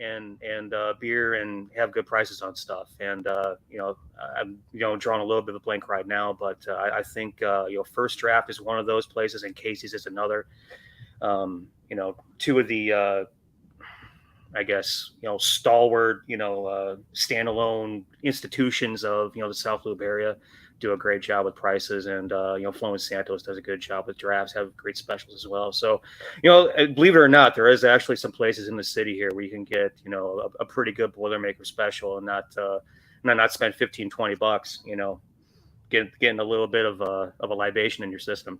C: beer and have good prices on stuff. And I'm drawing a little bit of a blank right now, but I think First Draft is one of those places, and Casey's is another. Two of the stalwart, standalone institutions of, the South Loop area do a great job with prices, and, Flo and Santos does a good job with drafts, have great specials as well. So, believe it or not, there is actually some places in the city here where you can get, a pretty good Boilermaker special and not spend $15-$20, getting a little bit of a libation in your system.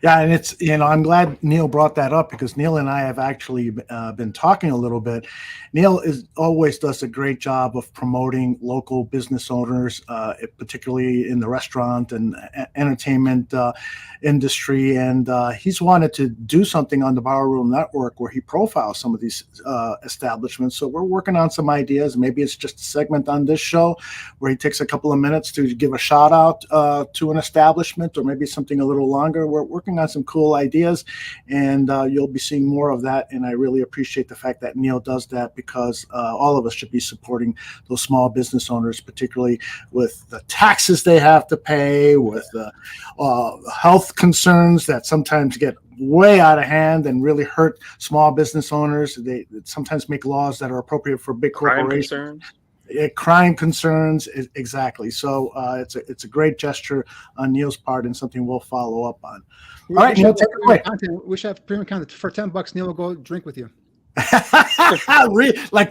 A: Yeah, and it's, I'm glad Neil brought that up, because Neil and I have actually been talking a little bit. Neil always does a great job of promoting local business owners, particularly in the restaurant and entertainment industry. And he's wanted to do something on the Barroom Network where he profiles some of these establishments. So we're working on some ideas. Maybe it's just a segment on this show where he takes a couple of minutes to give a shout out to an establishment, or maybe something a little longer. We're working on some cool ideas, and you'll be seeing more of that. And I really appreciate the fact that Neil does that, because all of us should be supporting those small business owners, particularly with the taxes they have to pay, with the health concerns that sometimes get way out of hand and really hurt small business owners. They sometimes make laws that are appropriate for big corporations. Crime concerns, exactly. So it's a great gesture on Neil's part, and something we'll follow up on. All right, Neil, take it away.
B: We should have premium content for $10. Neil will go drink with you.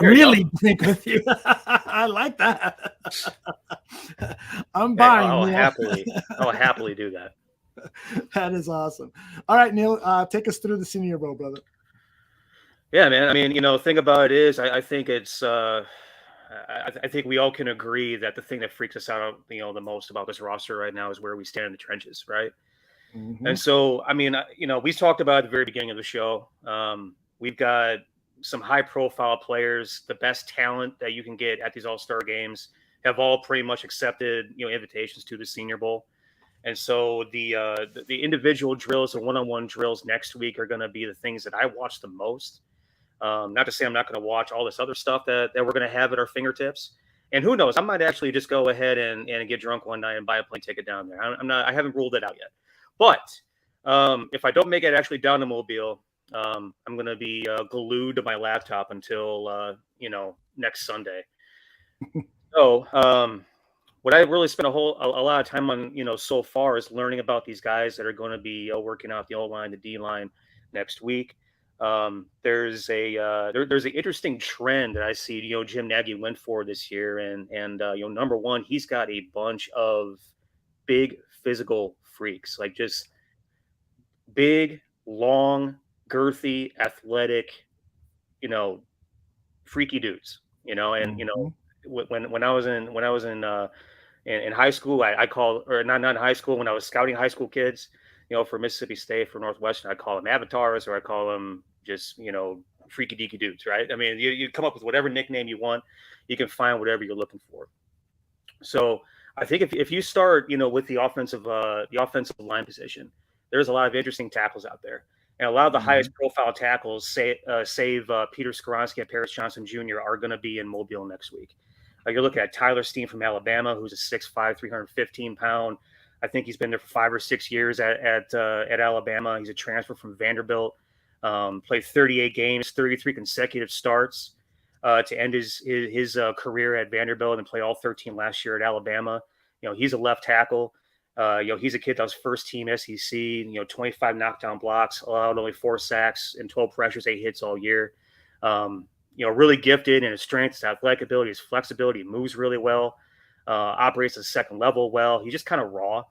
A: Really drink with you. I like that. I'm buying.
C: I'll happily do that.
A: That is awesome. All right, Neil, take us through the Senior Bowl, brother.
C: Yeah, man. I mean, thing about it is, I think it's. I think we all can agree that the thing that freaks us out, the most about this roster right now is where we stand in the trenches, right? Mm-hmm. And so, I mean, we talked about at the very beginning of the show. We've got some high-profile players, the best talent that you can get at these All-Star games, have all pretty much accepted, invitations to the Senior Bowl. And so the individual drills, the one-on-one drills next week are going to be the things that I watch the most. Not to say I'm not going to watch all this other stuff that we're going to have at our fingertips. And who knows, I might actually just go ahead and get drunk one night and buy a plane ticket down there. I haven't ruled it out yet. But if I don't make it actually down to Mobile, I'm going to be glued to my laptop until, next Sunday. So what I really spent a lot of time on, so far is learning about these guys that are going to be working out the O-line, the D-line next week. There's an interesting trend that I see, Jim Nagy went for this year. And number one, he's got a bunch of big physical freaks, like just big, long, girthy, athletic, freaky dudes, and, when I was in high school, I call, or not in high school, when I was scouting high school kids, for Mississippi State, for Northwestern, I call them avatars, or I call them just, freaky deaky dudes, right? I mean, you come up with whatever nickname you want, you can find whatever you're looking for. So I think if you start, with the offensive line position, there's a lot of interesting tackles out there. And a lot of the highest profile tackles, save Peter Skoronski and Paris Johnson Jr., are going to be in Mobile next week. You're looking at Tyler Steen from Alabama, who's a 6'5", 315-pound. I think he's been there for 5 or 6 years at Alabama. He's a transfer from Vanderbilt. Played 38 games, 33 consecutive starts to end his career at Vanderbilt, and play all 13 last year at Alabama. He's a left tackle. He's a kid that was first team SEC. 25 knockdown blocks, allowed only 4 sacks and 12 pressures, 8 hits all year. Really gifted in his strength, his athletic ability, his flexibility. He moves really well. Operates at the second level well. He's just kind of raw.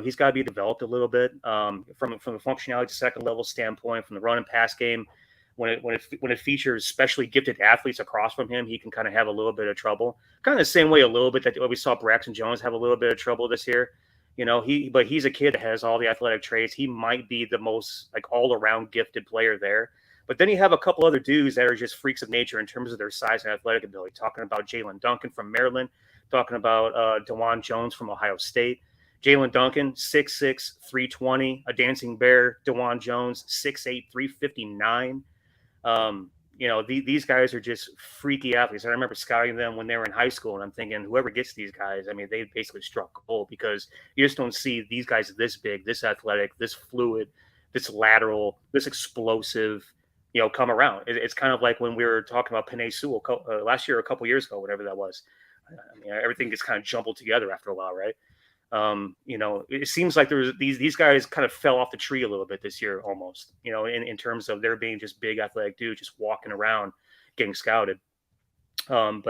C: He's got to be developed a little bit from the functionality to second level standpoint, from the run and pass game. When it features especially gifted athletes across from him, he can kind of have a little bit of trouble. Kind of the same way a little bit that we saw Braxton Jones have a little bit of trouble this year. But he's a kid that has all the athletic traits. He might be the most all around gifted player there. But then you have a couple other dudes that are just freaks of nature in terms of their size and athletic ability. Talking about Jalen Duncan from Maryland, talking about DeJuan Jones from Ohio State. Jalen Duncan, 6'6", 320, a dancing bear. DeJuan Jones, 6'8", 359. These guys are just freaky athletes. I remember scouting them when they were in high school, and I'm thinking, whoever gets these guys, they basically struck gold, because you just don't see these guys this big, this athletic, this fluid, this lateral, this explosive, come around. It's kind of like when we were talking about Penei Sewell last year, a couple years ago, whatever that was. Everything gets kind of jumbled together after a while, right? It seems like there's these guys kind of fell off the tree a little bit this year, almost, in terms of there being just big athletic dudes just walking around getting scouted. So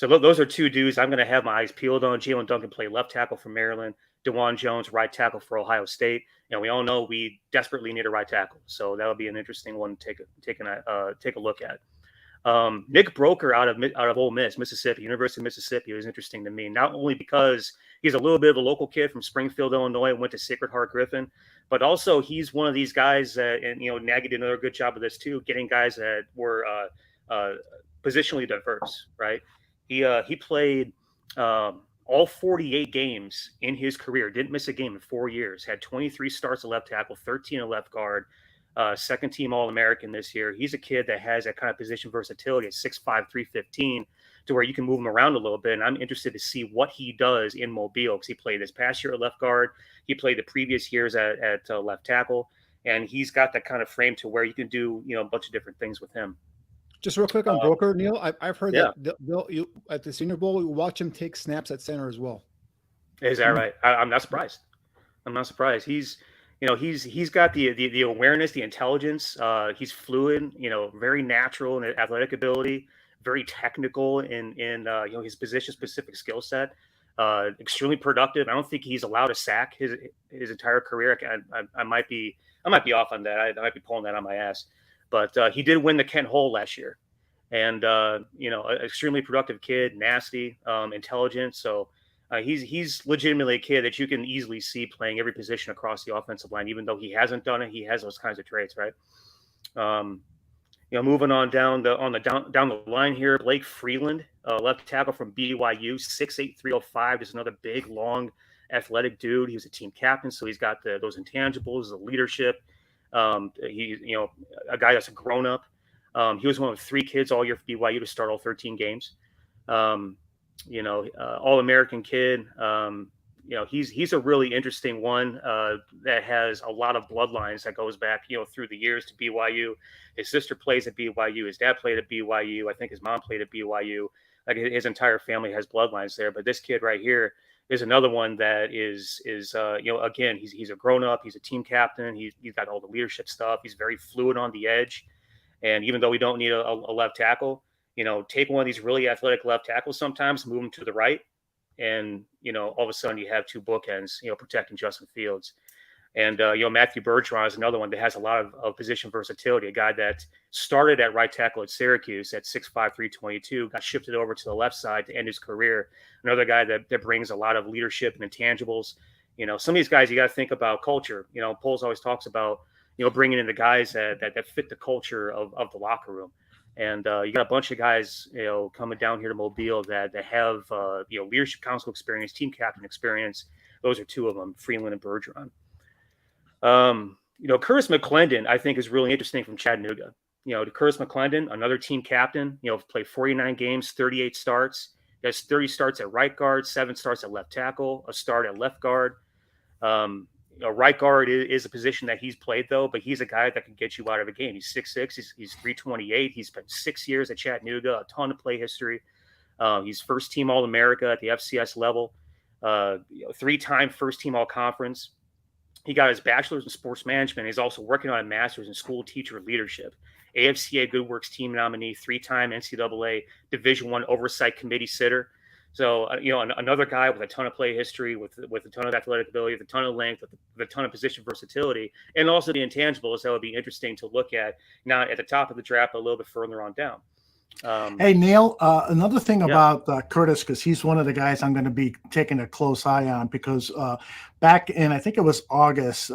C: those are 2 dudes I'm going to have my eyes peeled on. Jalen Duncan play left tackle for Maryland. DeJuan Jones, right tackle for Ohio State. We all know we desperately need a right tackle, so that'll be an interesting one to take a look at. Nick Broker out of Ole Miss, Mississippi, University of Mississippi, was interesting to me, not only because he's a little bit of a local kid from Springfield, Illinois, went to Sacred Heart Griffin, but also he's one of these guys that, and Nagy did another good job of this too, getting guys that were positionally diverse, right? He played all 48 games in his career, didn't miss a game in 4 years, had 23 starts at left tackle, 13 at left guard. Second team All-American this year. He's a kid that has that kind of position versatility at 6'5", 315, to where you can move him around a little bit. And I'm interested to see what he does in Mobile, because he played this past year at left guard. He played the previous years at left tackle. And he's got that kind of frame to where you can do, a bunch of different things with him.
B: Just real quick on Broker, Neil, I've heard
C: yeah.
B: that you at the Senior Bowl, you watch him take snaps at center as well.
C: Is that right? I'm not surprised. He's got the awareness, the intelligence. He's fluid, very natural in athletic ability, very technical in his position specific skill set. Extremely productive. I don't think he's allowed a sack his entire career. I might be off on that. I might be pulling that on my ass, but he did win the Kent Hole last year, and extremely productive kid, nasty, intelligent. So. He's legitimately a kid that you can easily see playing every position across the offensive line, even though he hasn't done it. He has those kinds of traits, right? Moving on down the line here, Blake Freeland, left tackle from BYU, 6'8", 305, just another big, long, athletic dude. He was a team captain, so he's got those intangibles, the leadership. He's a guy that's a grown up. He was one of 3 kids all year for BYU to start all 13 games. All-American kid. He's a really interesting one that has a lot of bloodlines that goes back, through the years to BYU. His sister plays at BYU. His dad played at BYU. I think his mom played at BYU. Like, his entire family has bloodlines there. But this kid right here is another one that is again, he's a grown up. He's a team captain. He's got all the leadership stuff. He's very fluid on the edge. And even though we don't need a left tackle, take one of these really athletic left tackles sometimes, move them to the right, and, all of a sudden you have 2 bookends, protecting Justin Fields. And, Matthew Bergeron is another one that has a lot of position versatility, a guy that started at right tackle at Syracuse at 6'5", 322, got shifted over to the left side to end his career. Another guy that brings a lot of leadership and intangibles. Some of these guys, you got to think about culture. Poles always talks about, bringing in the guys that fit the culture of the locker room. And you got a bunch of guys, coming down here to Mobile that have, leadership council experience, team captain experience. Those are 2 of them, Freeland and Bergeron. Curtis McClendon, I think, is really interesting from Chattanooga. Curtis McClendon, another team captain, played 49 games, 38 starts. He has 30 starts at right guard, 7 starts at left tackle, a start at left guard. Right guard is a position that he's played, though, but he's a guy that can get you out of a game. He's 6'6", he's 328. He's spent 6 years at Chattanooga, a ton of play history. He's first team All-America at the FCS level, 3-time first team All-Conference. He got his bachelor's in sports management. He's also working on a master's in school teacher leadership. AFCA Good Works team nominee, 3-time NCAA Division I Oversight Committee sitter. So, another guy with a ton of play history, with a ton of athletic ability, with a ton of length, with a ton of position versatility, and also the intangibles that would be interesting to look at, not at the top of the draft, but a little bit further on down.
A: Hey, Neil, another thing about Curtis, because he's one of the guys I'm going to be taking a close eye on, because back in, I think it was August,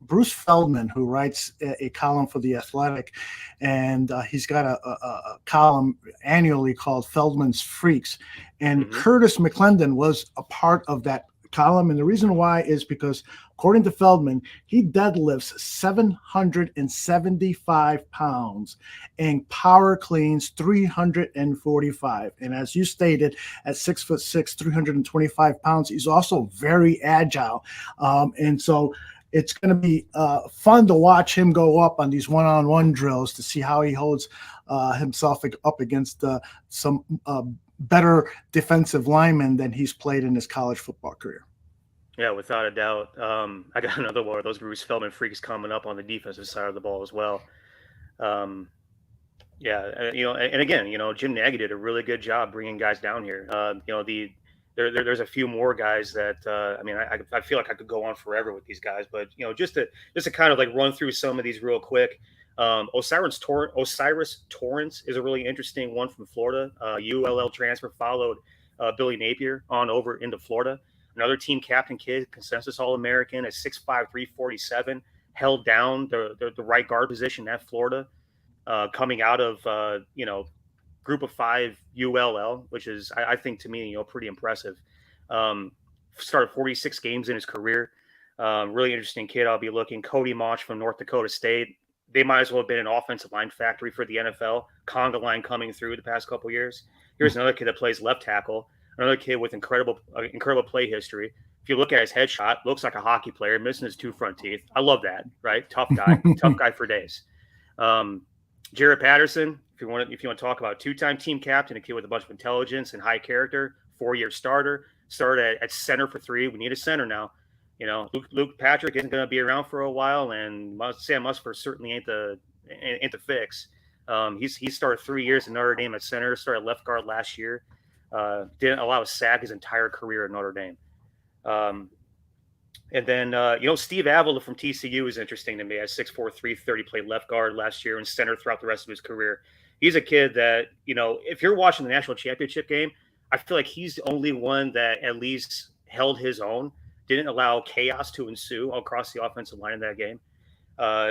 A: Bruce Feldman, who writes a column for The Athletic, and he's got a column annually called Feldman's Freaks, and Curtis McClendon was a part of that column. And the reason why is because, according to Feldman, he deadlifts 775 pounds and power cleans 345. And as you stated, at 6'6", 325 pounds, he's also very agile. And so it's going to be fun to watch him go up on these one-on-one drills to see how he holds himself up against some better defensive linemen than he's played in his college football career.
C: Yeah, without a doubt. I got another one of those Bruce Feldman freaks coming up on the defensive side of the ball as well. And again, Jim Nagy did a really good job bringing guys down here. There's a few more guys that I feel like I could go on forever with these guys, but just to kind of like run through some of these real quick. Osiris Torrance is a really interesting one from Florida. ULL transfer, followed Billy Napier on over into Florida. Another team captain kid, consensus All-American at 6'5", 347, held down the right guard position at Florida, coming out of Group of 5 ULL, which is I think to me pretty impressive. Started 46 games in his career. Really interesting kid. I'll be looking. Cody Mauch from North Dakota State. They might as well have been an offensive line factory for the NFL. Conga line coming through the past couple of years. Here's another kid that plays left tackle. Another kid with incredible play history. If you look at his headshot, looks like a hockey player, missing his 2 front teeth. I love that, right? Tough guy, tough guy for days. Jared Patterson, if you want to talk about 2-time team captain, a kid with a bunch of intelligence and high character, 4-year starter, started at center for 3. We need a center now. Luke Patrick isn't going to be around for a while, and Sam Musfer certainly ain't the fix. He started 3 years in Notre Dame at center, started left guard last year. Didn't allow a sack his entire career at Notre Dame. And then, Steve Avila from TCU is interesting to me. At 6'4", 330, played left guard last year and center throughout the rest of his career. He's a kid that, if you're watching the national championship game, I feel like he's the only one that at least held his own, didn't allow chaos to ensue across the offensive line in that game.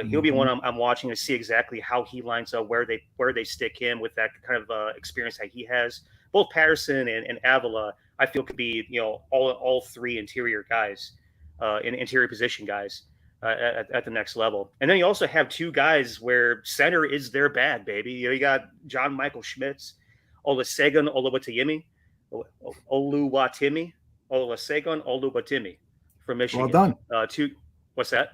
C: He'll be one I'm watching to see exactly how he lines up, where they stick him with that kind of experience that he has. Both Patterson and Avila, I feel, could be all 3 interior guys, interior position guys at the next level. And then you also have 2 guys where center is their bag, baby. You got John Michael Schmitz, Olusegun Oluwatimi from Michigan.
A: Well done.
C: What's that?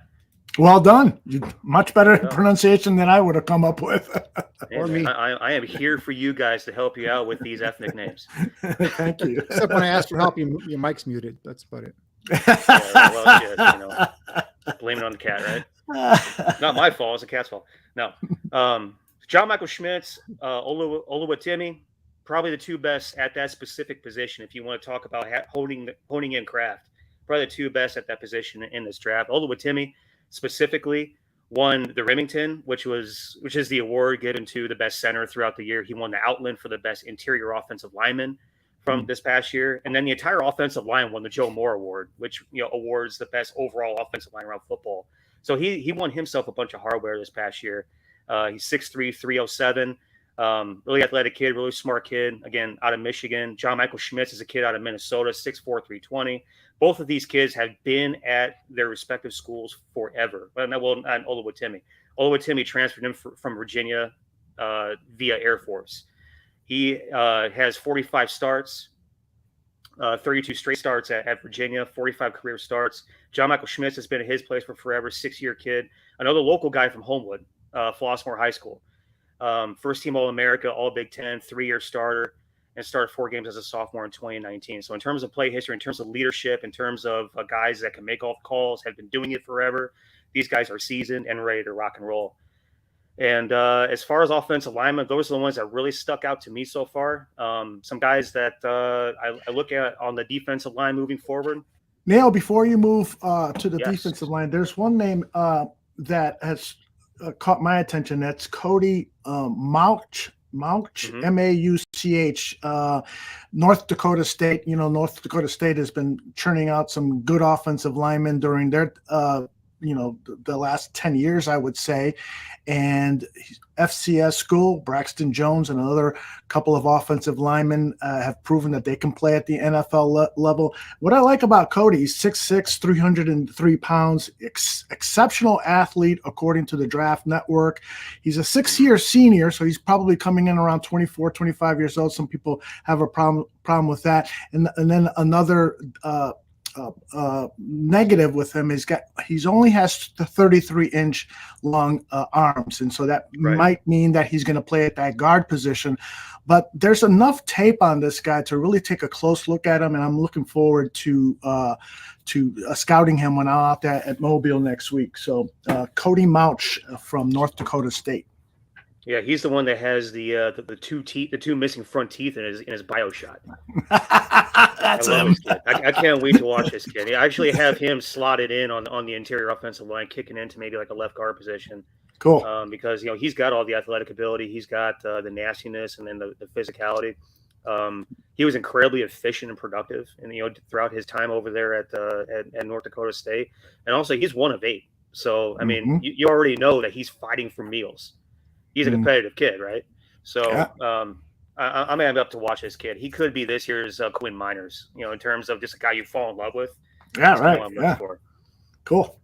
A: Well done. Much better pronunciation than I would have come up with.
B: Or me.
C: I am here for you guys to help you out with these ethnic names.
A: Thank you.
B: Except when I asked for help, your mic's muted. That's about it.
C: Blame it on the cat, right? Not my fault. It's the cat's fault. No. John Michael Schmitz, Oluwatimi, probably the 2 best at that specific position. If you want to talk about honing in craft, probably the 2 best at that position in this draft. Oluwatimi specifically won the Remington, which is the award given to the best center throughout the year. He won the Outland for the best interior offensive lineman from this past year. And then the entire offensive line won the Joe Moore Award, which awards the best overall offensive line around football. So he won himself a bunch of hardware this past year. He's 6'3", 307. Really athletic kid, really smart kid. Again, out of Michigan. John Michael Schmitz is a kid out of Minnesota, 6'4", 320. Both of these kids have been at their respective schools forever. Well, not Oluwatimi. Oluwatimi transferred him from Virginia via Air Force. He has 45 starts, 32 straight starts at Virginia, 45 career starts. John Michael Schmitz has been at his place for forever, 6-year kid. Another local guy from Homewood, Flossmoor High School. First team All-America, All Big Ten, 3-year starter, and started 4 games as a sophomore in 2019. So in terms of play history, in terms of leadership, in terms of guys that can make all the calls, have been doing it forever, these guys are seasoned and ready to rock and roll. And as far as offensive linemen, those are the ones that really stuck out to me so far. Some guys that I look at on the defensive line moving forward.
A: Niel, before you move to the
C: Yes.
A: defensive line, there's one name that has caught my attention. That's Cody Mauch,
C: Mhm.
A: M-A-U-C-H, North Dakota State. North Dakota State has been churning out some good offensive linemen during their the last 10 years, I would say. And FCS school, Braxton Jones and another couple of offensive linemen have proven that they can play at the NFL level. What I like about Cody, he's 6'6", 303 pounds, exceptional athlete according to the Draft Network. He's a 6-year senior, so he's probably coming in around 24, 25 years old. Some people have a problem with that. And then another negative with him is he's only has the 33-inch long arms, and so that might mean that he's going to play at that guard position. But there's enough tape on this guy to really take a close look at him, and I'm looking forward to scouting him when I'm out there at Mobile next week. So Cody Mauch from North Dakota State.
C: Yeah, he's the one that has the two missing front teeth in his bio shot.
A: That's him.
C: I can't wait to watch this kid. I actually have him slotted in on the interior offensive line, kicking into maybe like a left guard position.
A: Cool.
C: Because he's got all the athletic ability, he's got the nastiness, and then the physicality. He was incredibly efficient and productive, and throughout his time over there at North Dakota State, and also he's one of 8. So I mean, you already know that he's fighting for meals. He's a competitive kid, right? So I'm amped up to watch this kid. He could be this year's Quinn Miners, in terms of just a guy you fall in love with.
A: Yeah, right. Yeah. Cool.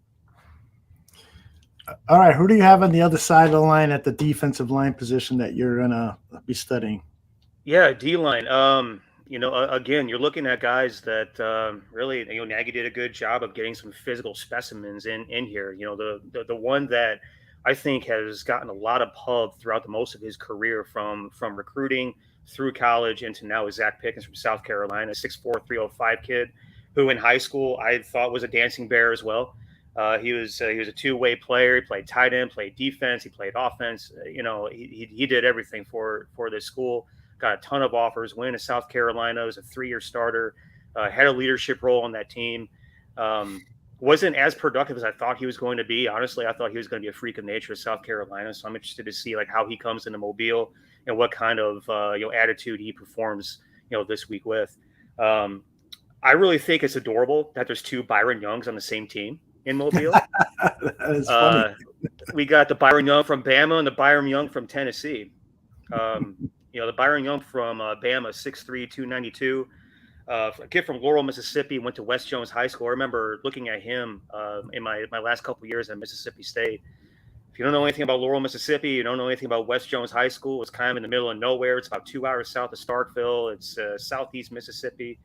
A: All right, who do you have on the other side of the line at the defensive line position that you're gonna be studying?
C: Yeah, D-line. Again, you're looking at guys that really, Nagy did a good job of getting some physical specimens in here. The one that I think has gotten a lot of pub throughout the most of his career from recruiting through college into now is Zach Pickens from South Carolina, 6'4", 305 kid, who in high school I thought was a dancing bear as well. He was a two-way player. He played tight end, played defense, he played offense. He did everything for this school. Got a ton of offers. Went to South Carolina, was a 3-year starter, had a leadership role on that team. Wasn't as productive as I thought he was going to be. Honestly, I thought he was going to be a freak of nature at South Carolina. So I'm interested to see how he comes into Mobile and what kind of attitude he performs this week with. I really think it's adorable that there's 2 Byron Youngs on the same team in Mobile.
A: That is funny.
C: We got the Byron Young from Bama and the Byron Young from Tennessee. The Byron Young from Bama, 6'3", 292. A kid from Laurel, Mississippi, went to West Jones High School. I remember looking at him in my last couple of years at Mississippi State. If you don't know anything about Laurel, Mississippi, you don't know anything about West Jones High School. It's kind of in the middle of nowhere. It's about 2 hours south of Starkville. It's southeast Mississippi.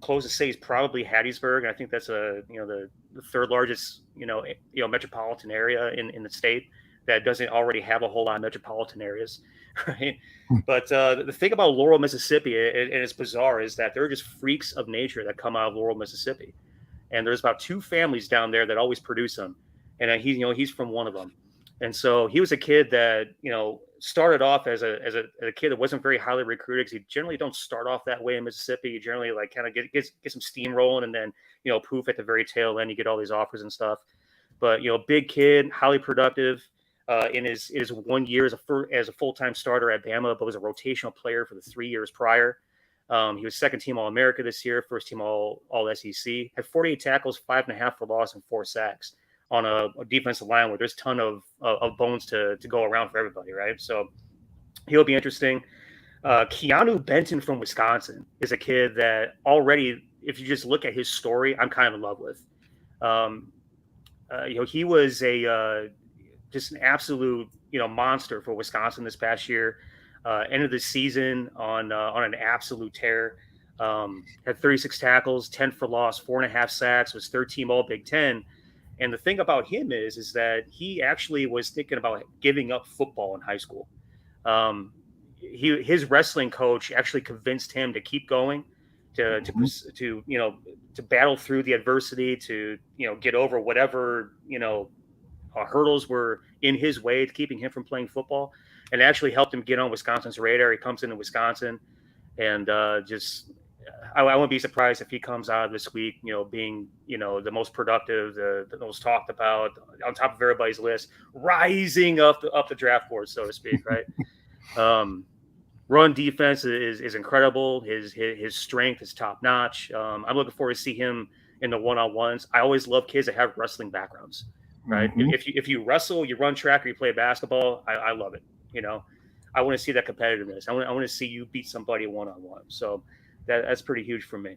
C: Closest city is probably Hattiesburg, and I think that's the third largest metropolitan area in the state that doesn't already have a whole lot of metropolitan areas, right? But the thing about Laurel, Mississippi, and it's bizarre, is that there are just freaks of nature that come out of Laurel, Mississippi, and there's about 2 families down there that always produce them, and he's from one of them. And so he was a kid that started off as a kid that wasn't very highly recruited, because you generally don't start off that way in Mississippi. You generally kind of get some steam rolling, and then poof, at the very tail end you get all these offers and stuff. But big kid, highly productive. In his 1 year as a full-time starter at Bama, but was a rotational player for the 3 years prior. He was second-team All-America this year, first-team All-SEC. Had 48 tackles, 5.5 for loss, and 4 sacks on a defensive line where there's a ton of bones to go around for everybody, right? So he'll be interesting. Keanu Benton from Wisconsin is a kid that already, if you just look at his story, I'm kind of in love with. He was just an absolute monster for Wisconsin this past year. Ended the season on an absolute tear. Had 36 tackles, 10 for loss, 4.5 sacks, was third team All Big Ten. And the thing about him is that he actually was thinking about giving up football in high school. His wrestling coach actually convinced him to keep going, to battle through the adversity, to get over whatever hurdles were in his way, keeping him from playing football, and actually helped him get on Wisconsin's radar. He comes into Wisconsin, and I wouldn't be surprised if he comes out of this week, being the most productive, the most talked about, on top of everybody's list, rising up the draft board, so to speak, right? Run defense is incredible. His strength is top notch. I'm looking forward to see him in the one-on-ones. I always love kids that have wrestling backgrounds, right? Mm-hmm. If you wrestle, you run track, or you play basketball, I love it. I want to see that competitiveness. I want to see you beat somebody one-on-one. So that's pretty huge for me.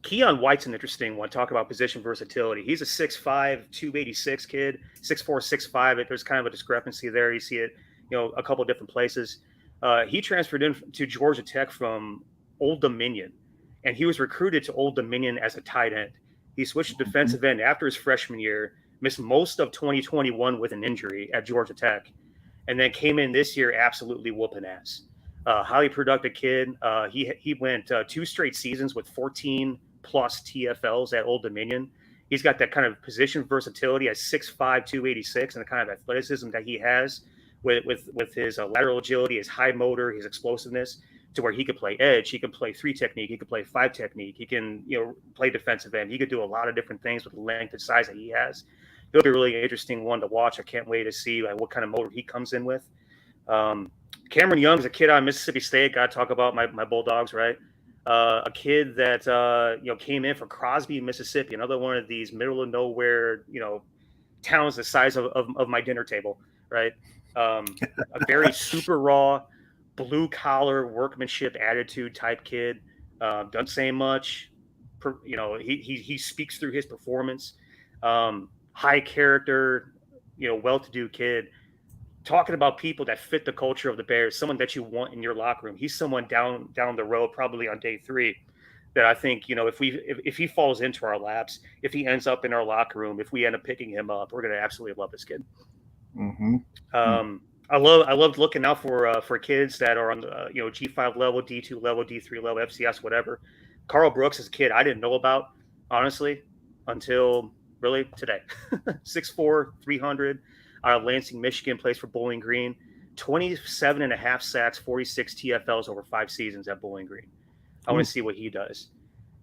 C: Keon White's an interesting one. Talk about position versatility. He's a 6'5", 286 kid, 6'4", 6'5". There's kind of a discrepancy there. You see it, a couple of different places. He transferred in to Georgia Tech from Old Dominion, and he was recruited to Old Dominion as a tight end. He switched to defensive end after his freshman year, missed most of 2021 with an injury at Georgia Tech, and then came in this year absolutely whooping ass. Highly productive kid. He went 2 straight seasons with 14 plus TFLs at Old Dominion. He's got that kind of position versatility at 6'5", 286, and the kind of athleticism that he has with his lateral agility, his high motor, his explosiveness, to where he could play edge, he could play 3 technique, he could play 5 technique, he can play defensive end. He could do a lot of different things with the length and size that he has. He'll be a really interesting one to watch. I can't wait to see what kind of motor he comes in with. Cameron Young is a kid out of Mississippi State. Got to talk about my Bulldogs, right? A kid that came in from Crosby, Mississippi, another one of these middle of nowhere, towns the size of my dinner table, right? A very super raw, blue collar workmanship attitude type kid. Doesn't say much. He speaks through his performance. High character, well-to-do kid. Talking about people that fit the culture of the Bears, someone that you want in your locker room. He's someone down the road, probably on day 3, that I think, if he falls into our laps, if he ends up in our locker room, if we end up picking him up, we're going to absolutely love this kid.
A: Mm-hmm.
C: I love looking out for kids that are on the G5 level, D2 level, D3 level, FCS, whatever. Carl Brooks is a kid I didn't know about, honestly, until really today. 6'4", 300. Out of Lansing, Michigan, plays for Bowling Green. 27.5 sacks, 46 TFLs over 5 seasons at Bowling Green. I want to see what he does.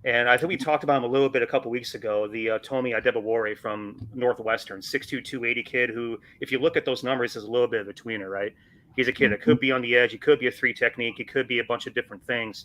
C: And I think we talked about him a little bit a couple weeks ago. The Tomi Adebawore from Northwestern, 6'2", 280 kid who, if you look at those numbers, is a little bit of a tweener, right? He's a kid that could be on the edge. He could be a 3 technique. He could be a bunch of different things.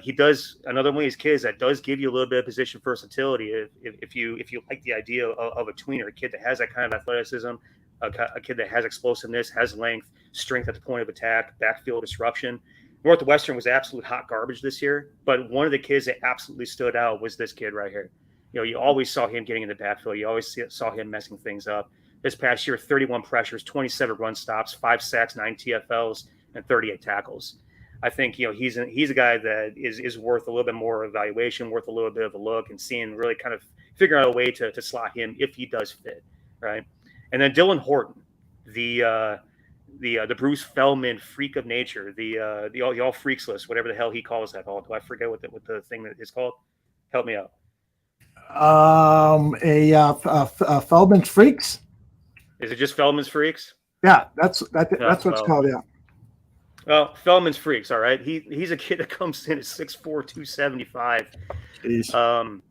C: He does another one of these kids that does give you a little bit of position versatility. If you like the idea of a tweener, a kid that has that kind of athleticism, a kid that has explosiveness, has length, strength at the point of attack, backfield disruption. Northwestern was absolute hot garbage this year, but one of the kids that absolutely stood out was this kid right here. You always saw him getting in the backfield. You always saw him messing things up. This past year, 31 pressures, 27 run stops, 5 sacks, 9 TFLs, and 38 tackles. I think he's a guy that is worth a little bit more evaluation, worth a little bit of a look, and seeing really kind of figuring out a way to slot him if he does fit, right? And then Dylan Horton, the Bruce Feldman freak of nature, the all freaks list, whatever the hell he calls that. Do I forget what the thing that is called? Help me out.
A: Feldman's Freaks.
C: Is it just Feldman's Freaks?
A: Yeah, that's what it's called. Yeah.
C: Well, Feldman's Freaks, all right. He's a kid that comes in at 6'4", 275.
A: Jeez.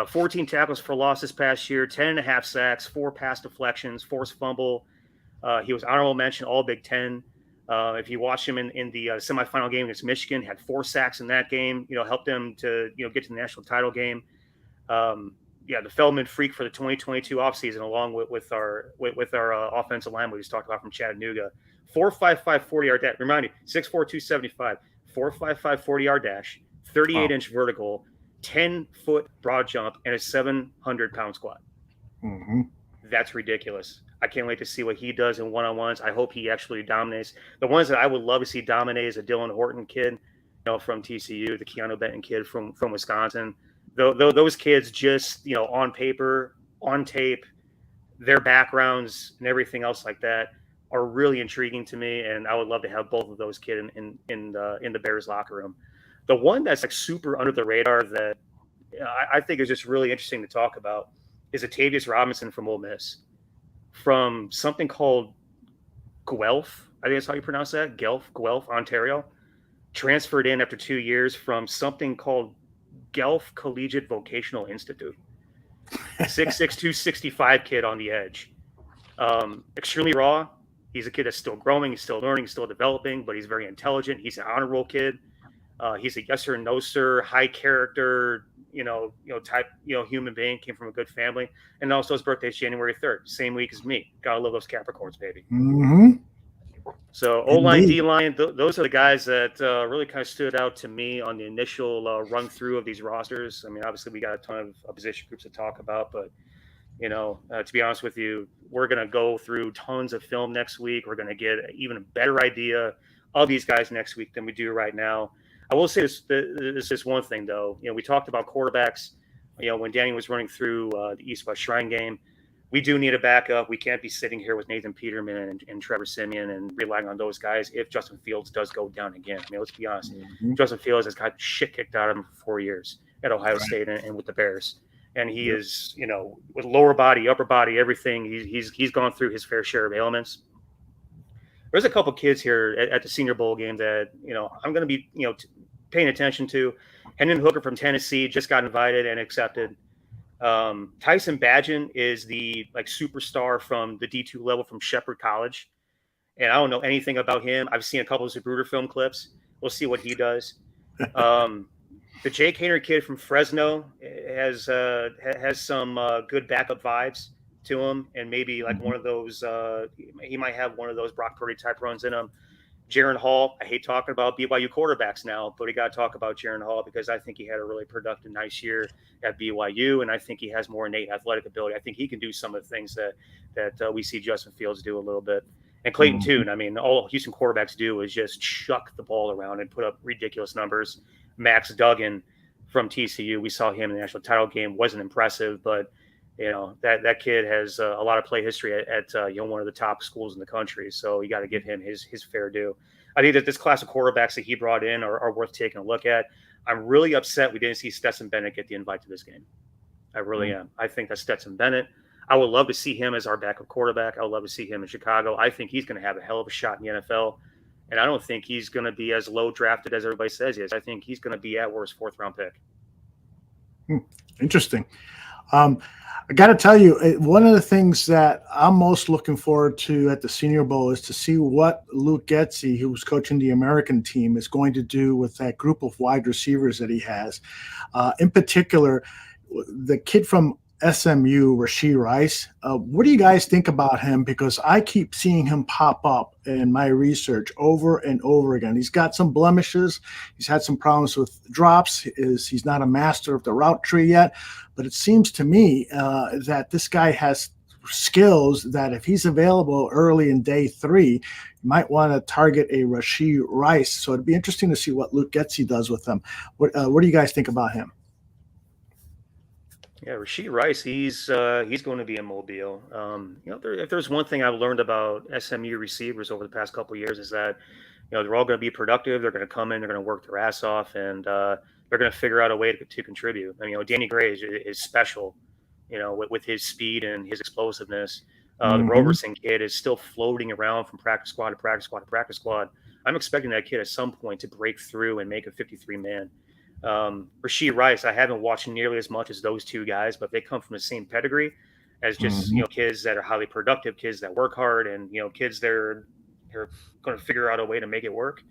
C: 14 tackles for loss this past year, 10.5 sacks, 4 pass deflections, forced fumble. He was honorable mention All Big Ten. If you watch him in the semifinal game against Michigan, had 4 sacks in that game. Helped them to get to the national title game. The Feldman freak for the 2022 offseason, along with our offensive line we just talked about from Chattanooga. 4.55 40-yard dash. Remind you, 6'4", 275, 4.55 40-yard dash, 38-inch vertical, 10-foot broad jump, and a 700-pound squat.
A: Mm-hmm.
C: That's ridiculous. I can't wait to see what he does in one-on-ones. I hope he actually dominates. The ones that I would love to see dominate is a Dylan Horton kid, from TCU, the Keanu Benton kid from Wisconsin. Those kids just, on paper, on tape, their backgrounds and everything else like that are really intriguing to me, and I would love to have both of those kids in the Bears locker room. The one that's like super under the radar that I think is just really interesting to talk about is Atavius Robinson from Ole Miss, from something called Guelph. I think that's how you pronounce that. Guelph, Ontario. Transferred in after 2 years from something called Guelph Collegiate Vocational Institute. 6'6", 265 kid on the edge. Extremely raw. He's a kid that's still growing, he's still learning, he's still developing, but he's very intelligent. He's an honor roll kid. He's a yes sir, no sir, high character, type, human being. Came from a good family, and also his birthday's January 3rd, same week as me. Gotta love those Capricorns, baby.
A: Mm-hmm.
C: So O-line, D-line, those are the guys that really kind of stood out to me on the initial run through of these rosters. I mean, obviously we got a ton of position groups to talk about, but to be honest with you, we're going to go through tons of film next week. We're going to get even a better idea of these guys next week than we do right now. I will say this one thing, though. We talked about quarterbacks, when Danny was running through the East-West Shrine game. We do need a backup. We can't be sitting here with Nathan Peterman and Trevor Siemian and relying on those guys if Justin Fields does go down again. I mean, let's be honest. Mm-hmm. Justin Fields has got shit kicked out of him for 4 years at Ohio State and with the Bears. And he is, with lower body, upper body, everything. He's gone through his fair share of ailments. There's a couple kids here at the Senior Bowl game that, I'm going to be, paying attention to. Hendon Hooker from Tennessee just got invited and accepted. Tyson Badgett is the superstar from the D2 level from Shepherd College. And I don't know anything about him. I've seen a couple of Zapruder film clips. We'll see what he does. The Jake Hayner kid from Fresno has some good backup vibes to him, and maybe one of those. He might have one of those Brock Purdy type runs in him. Jaron Hall. I hate talking about BYU quarterbacks now, but we got to talk about Jaron Hall because I think he had a really productive, nice year at BYU, and I think he has more innate athletic ability. I think he can do some of the things that we see Justin Fields do a little bit. And Clayton Tune. I mean, all Houston quarterbacks do is just chuck the ball around and put up ridiculous numbers. Max Duggan from TCU, we saw him in the national title game, wasn't impressive, but that kid has a lot of play history at one of the top schools in the country, so you got to give him his fair due. I think that this class of quarterbacks that he brought in are worth taking a look at. I'm really upset we didn't see Stetson Bennett get the invite to this game. I really am. I think that Stetson Bennett, I would love to see him as our backup quarterback. I would love to see him in Chicago. I think he's going to have a hell of a shot in the NFL. And I don't think he's going to be as low drafted as everybody says he is. I think he's going to be at worst 4th round pick.
A: Interesting. I got to tell you, one of the things that I'm most looking forward to at the Senior Bowl is to see what Luke Getsy, who's coaching the American team, is going to do with that group of wide receivers that he has. In particular, the kid from SMU, Rashee Rice. What do you guys think about him? Because I keep seeing him pop up in my research over and over again. He's got some blemishes. He's had some problems with drops. He's not a master of the route tree yet. But it seems to me that this guy has skills that if he's available early in day 3, you might want to target a Rashee Rice. So it'd be interesting to see what Luke Getsy does with him. What do you guys think about him?
C: Yeah, Rashee Rice, he's going to be in Mobile. If there's one thing I've learned about SMU receivers over the past couple of years is that, they're all going to be productive. They're going to come in, they're going to work their ass off, and they're going to figure out a way to contribute. I mean, Danny Gray is special, with his speed and his explosiveness. The Roberson kid is still floating around from practice squad to practice squad to practice squad. I'm expecting that kid at some point to break through and make a 53-man. Rashee Rice, I haven't watched nearly as much as those two guys, but they come from the same pedigree as just kids that are highly productive, kids that work hard, and kids that are going to figure out a way to make it work.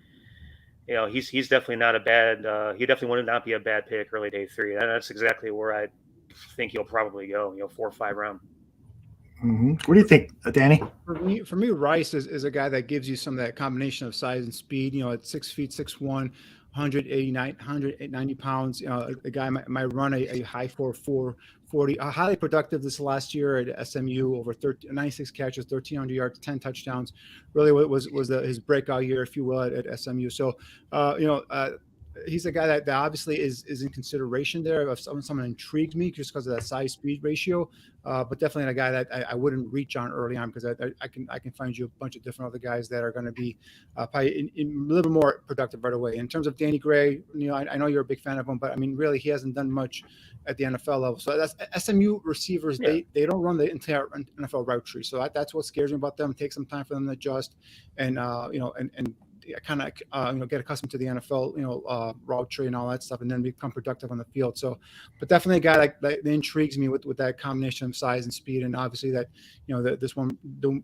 C: He's definitely not a bad. He definitely would not be a bad pick early day 3. And that's exactly where I think he'll probably go. 4 or 5 round.
A: What do you think, Danny?
B: For me, Rice is a guy that gives you some of that combination of size and speed. At 6 feet, 6'1", 190 pounds. A guy might run a high 4.40. Highly productive this last year at SMU, over 96 catches, 1,300 yards, 10 touchdowns. Really, what was his breakout year, if you will, at SMU. So, he's a guy that obviously is in consideration there. If someone intrigues me just because of that size speed ratio, but definitely a guy that I wouldn't reach on early on, because I can find you a bunch of different other guys that are going to be probably a little bit more productive right away. In terms of Danny Gray, I know you're a big fan of him, but I mean, really, he hasn't done much at the NFL level. So that's SMU receivers. Yeah. They don't run the entire NFL route tree. So that's what scares me about them. It takes some time for them to adjust, and kind of get accustomed to the NFL route tree and all that stuff, and then become productive on the field. So, but definitely a guy that intrigues me with that combination of size and speed, and obviously that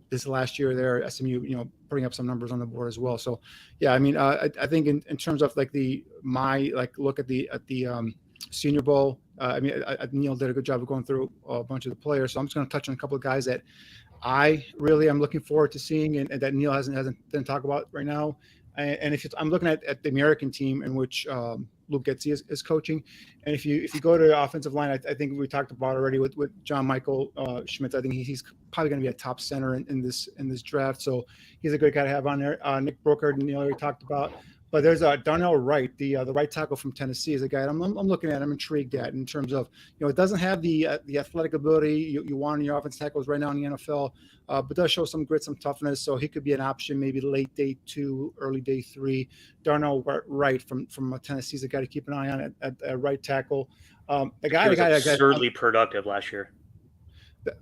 B: this last year there SMU putting up some numbers on the board as well. So yeah, I mean I think in terms of look at the Senior Bowl. I mean, Neil did a good job of going through a bunch of the players. So I'm just going to touch on a couple of guys that I really am looking forward to seeing, and that Neil didn't talk about right now. And I'm looking at the American team in which Luke Getsy is coaching, and if you go to the offensive line, I think we talked about already with John Michael Schmitz. I think he's probably going to be a top center in this draft. So he's a good guy to have on there. Nick Brooker, Neil already talked about. But there's Darnell Wright, the right tackle from Tennessee, is a guy I'm looking at. I'm intrigued at in terms of it doesn't have the athletic ability you want in your offensive tackles right now in the NFL, but does show some grit, some toughness. So he could be an option, maybe late day 2, early day 3. Darnell Wright from Tennessee is a guy to keep an eye on at right tackle. The guy
C: absurdly productive last year.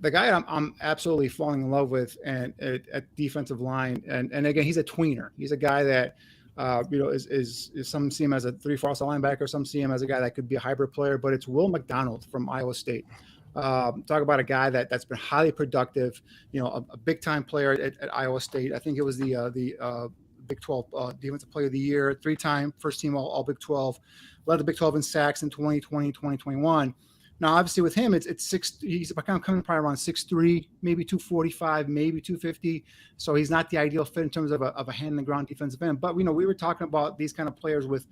B: The guy I'm absolutely falling in love with, and at defensive line, and again, he's a tweener. He's a guy that. Is some see him as a 3-4 linebacker, some see him as a guy that could be a hybrid player, but it's Will McDonald from Iowa State. Talk about a guy that's been highly productive, a big time player at Iowa State. I think it was the Big 12 Defensive Player of the Year, 3-time first team all Big 12, led the Big 12 in sacks in 2020, 2021. Now, obviously, with him, it's 6. He's kind of coming probably around 6'3", maybe 245, maybe 250. So he's not the ideal fit in terms of a hand in the ground defensive end. But we were talking about these kind of players with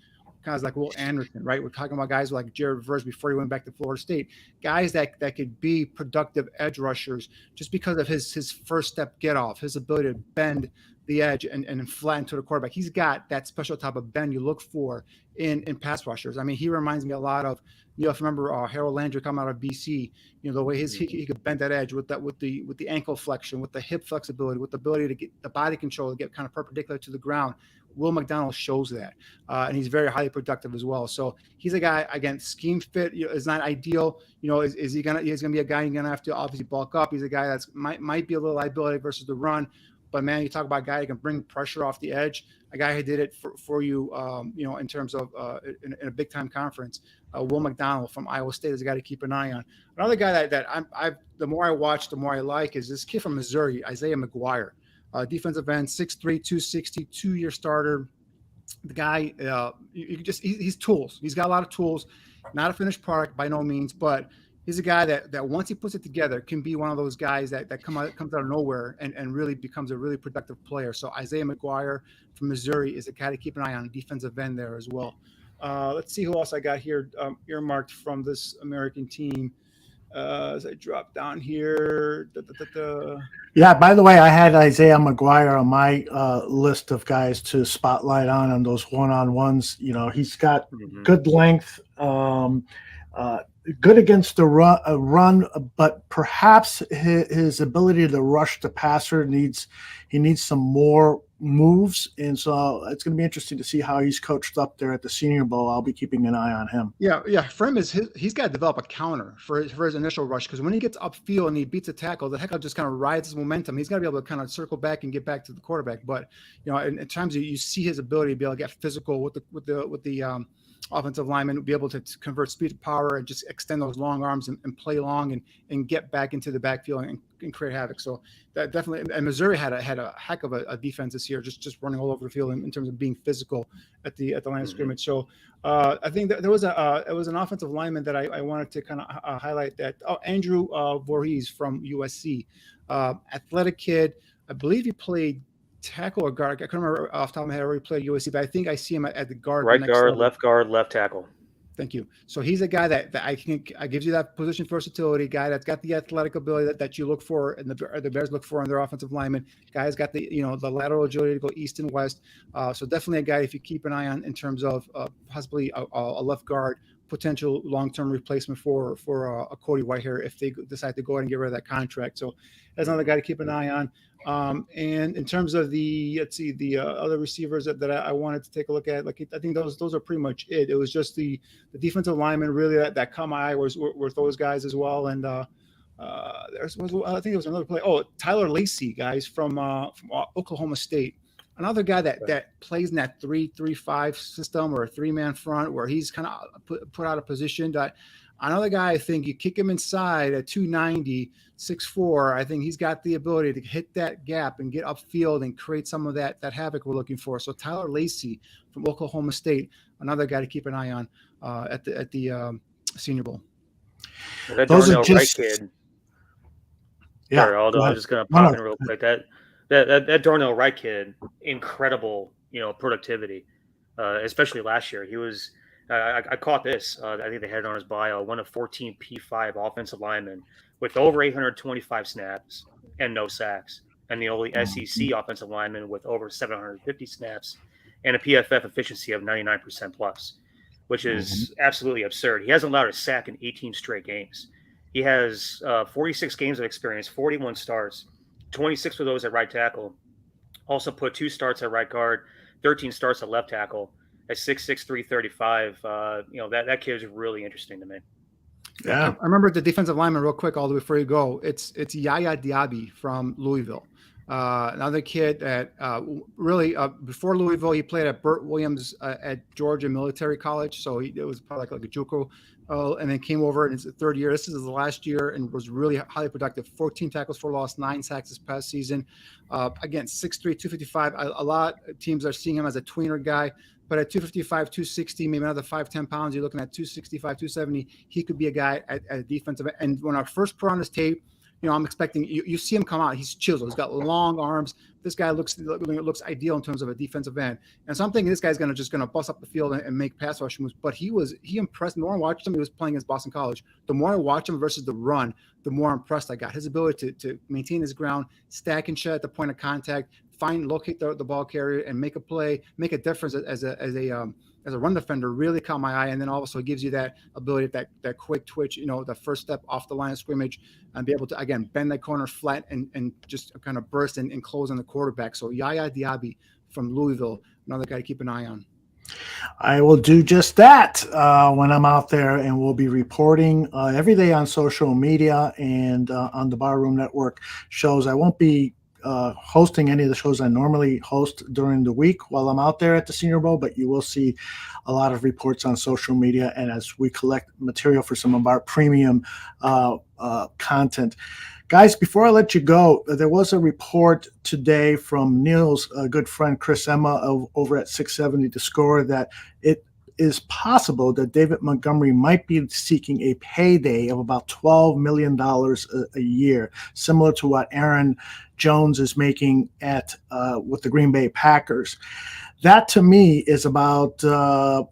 B: guys like Will Anderson, right? We're talking about guys like Jared Verse before he went back to Florida State, guys that could be productive edge rushers just because of his first step get off, his ability to bend the edge and flatten to the quarterback. He's got that special type of bend you look for in pass rushers. I mean, he reminds me a lot of, if you remember Harold Landry coming out of BC, the way he could bend that edge with the ankle flexion, with the hip flexibility, with the ability to get the body control to get kind of perpendicular to the ground. Will McDonald shows that, and he's very highly productive as well. So he's a guy, again, scheme fit is not ideal. He's gonna be a guy you're gonna have to obviously bulk up. He's a guy that's might be a little liability versus the run. But man, you talk about a guy who can bring pressure off the edge, a guy who did it for you, in terms of in a big time conference. Will McDonald from Iowa State is a guy to keep an eye on. Another guy that the more I watch, the more I like is this kid from Missouri, Isaiah McGuire, defensive end, 6'3", 260, 2-year starter. The guy, he's tools. He's got a lot of tools. Not a finished product by no means, but he's a guy that once he puts it together can be one of those guys that comes out of nowhere and really becomes a really productive player. So Isaiah McGuire from Missouri is a guy to keep an eye on, defensive end there as well. Let's see who else I got here earmarked from this American team. As I drop down here.
A: Yeah, by the way, I had Isaiah McGuire on my list of guys to spotlight on those one-on-ones. He's got good length, good against the run, but perhaps his ability to rush the passer needs some more moves, and so it's going to be interesting to see how he's coached up there at the Senior Bowl. I'll be keeping an eye on him.
B: Yeah. For him, he's got to develop a counter for his initial rush, because when he gets upfield and he beats a tackle, the heckle just kind of rides his momentum. He's got to be able to kind of circle back and get back to the quarterback. But in times you see his ability to be able to get physical with the offensive lineman, be able to convert speed to power and just extend those long arms and play long and get back into the backfield and create havoc. So that definitely, and Missouri had a heck of a defense this year, just running all over the field in terms of being physical at the line of scrimmage. So I think that there was an offensive lineman that I wanted to kind of highlight that. Andrew Voorhees from USC, athletic kid. I believe he played tackle or guard. I couldn't remember off the top of my head. I already played USC, but I think I see him at the guard.
C: Right
B: next
C: guard,
B: level.
C: left tackle.
B: Thank you. So he's a guy that I think gives you that position versatility, guy that's got the athletic ability that you look for and the Bears look for in their offensive lineman. Guy's got the the lateral agility to go east and west. So definitely a guy if you keep an eye on in terms of possibly a left guard potential long-term replacement for a Cody Whitehair if they decide to go ahead and get rid of that contract. So that's another guy to keep an eye on. And in terms of the other receivers that I wanted to take a look at, I think those are pretty much it. It was just the defensive linemen really that caught my eye were those guys as well. And I think there was another play. Oh, Tyler Lacey, guys from Oklahoma State. Another guy that plays in that 3-3-5 system or a 3-man front where he's kind of put out of position. Another guy, I think you kick him inside at 290, 6'4". I think he's got the ability to hit that gap and get upfield and create some of that havoc we're looking for. So Tyler Lacey from Oklahoma State, another guy to keep an eye on at the Senior Bowl.
C: Well, that Darnell Wright kid.
A: Yeah.
C: Sorry, Aldo, I was just going to pop in real quick. That Darnell Wright kid, incredible, productivity, especially last year. He was. I caught this. I think they had it on his bio. One of 14 P5 offensive linemen with over 825 snaps and no sacks, and the only SEC offensive lineman with over 750 snaps and a PFF efficiency of 99% plus, which is absolutely absurd. He hasn't allowed a sack in 18 straight games. He has 46 games of experience, 41 starts, 26 of those at right tackle. Also put 2 starts at right guard, 13 starts at left tackle. At 6'6", 335, that kid is really interesting to me.
A: Yeah,
B: I remember the defensive lineman real quick, all the way before you go. It's Yaya Diaby from Louisville. Another kid that really before Louisville, he played at Burt Williams at Georgia Military College, so it was probably like a JUCO, and then came over in his third year. This is his last year, and was really highly productive. 14 tackles for loss, 9 sacks this past season. Again, 6'3", 255. A lot of teams are seeing him as a tweener guy. But at 255, 260, maybe another 5-10 pounds, you're looking at 265, 270. He could be a guy at defensive. And when I first put on his tape, I'm expecting you see him come out. He's chiseled. He's got long arms. This guy looks ideal in terms of a defensive end. And so I'm thinking this guy's going to bust up the field and make pass rush moves. But he impressed. The more I watched him, he was playing against Boston College. The more I watched him versus the run, the more impressed I got. His ability to maintain his ground, stack and shed at the point of contact, locate the ball carrier and make a play, make a difference as a run defender really caught my eye. And then also it gives you that ability, that quick twitch, the first step off the line of scrimmage and be able to, again, bend that corner flat and just kind of burst and close on the quarterback. So Yaya Diaby from Louisville, another guy to keep an eye on.
A: I will do just that when I'm out there, and we'll be reporting every day on social media and on the Barroom Network shows. I won't be hosting any of the shows I normally host during the week while I'm out there at the Senior Bowl, but you will see a lot of reports on social media and as we collect material for some of our premium content. Guys, before I let you go, there was a report today from Niel's good friend Chris Emma over at 670 The Score that it is possible that David Montgomery might be seeking a payday of about $12 million a year, similar to what Aaron Jones is making with the Green Bay Packers. That to me is about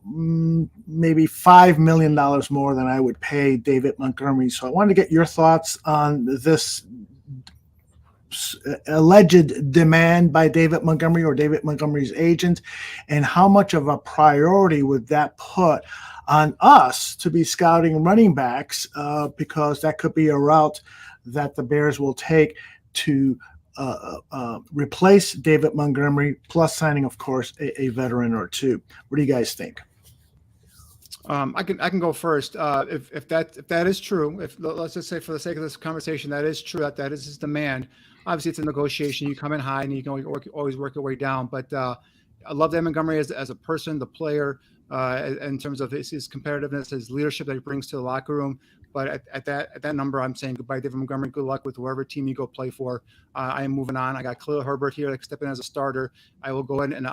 A: maybe $5 million more than I would pay David Montgomery. So I wanted to get your thoughts on this alleged demand by David Montgomery or David Montgomery's agent, and how much of a priority would that put on us to be scouting running backs, because that could be a route that the Bears will take to replace David Montgomery, plus signing, of course, a veteran or two. What do you guys think?
B: I can go first. If that is true, let's just say for the sake of this conversation, that is true, that is his demand. Obviously, it's a negotiation. You come in high and you can always work your way down. But I love David Montgomery as a person, the player, in terms of his competitiveness, his leadership that he brings to the locker room. But at that number, I'm saying goodbye, David Montgomery. Good luck with whoever team you go play for. I am moving on. I got Khalil Herbert here, like stepping in as a starter. I will go in and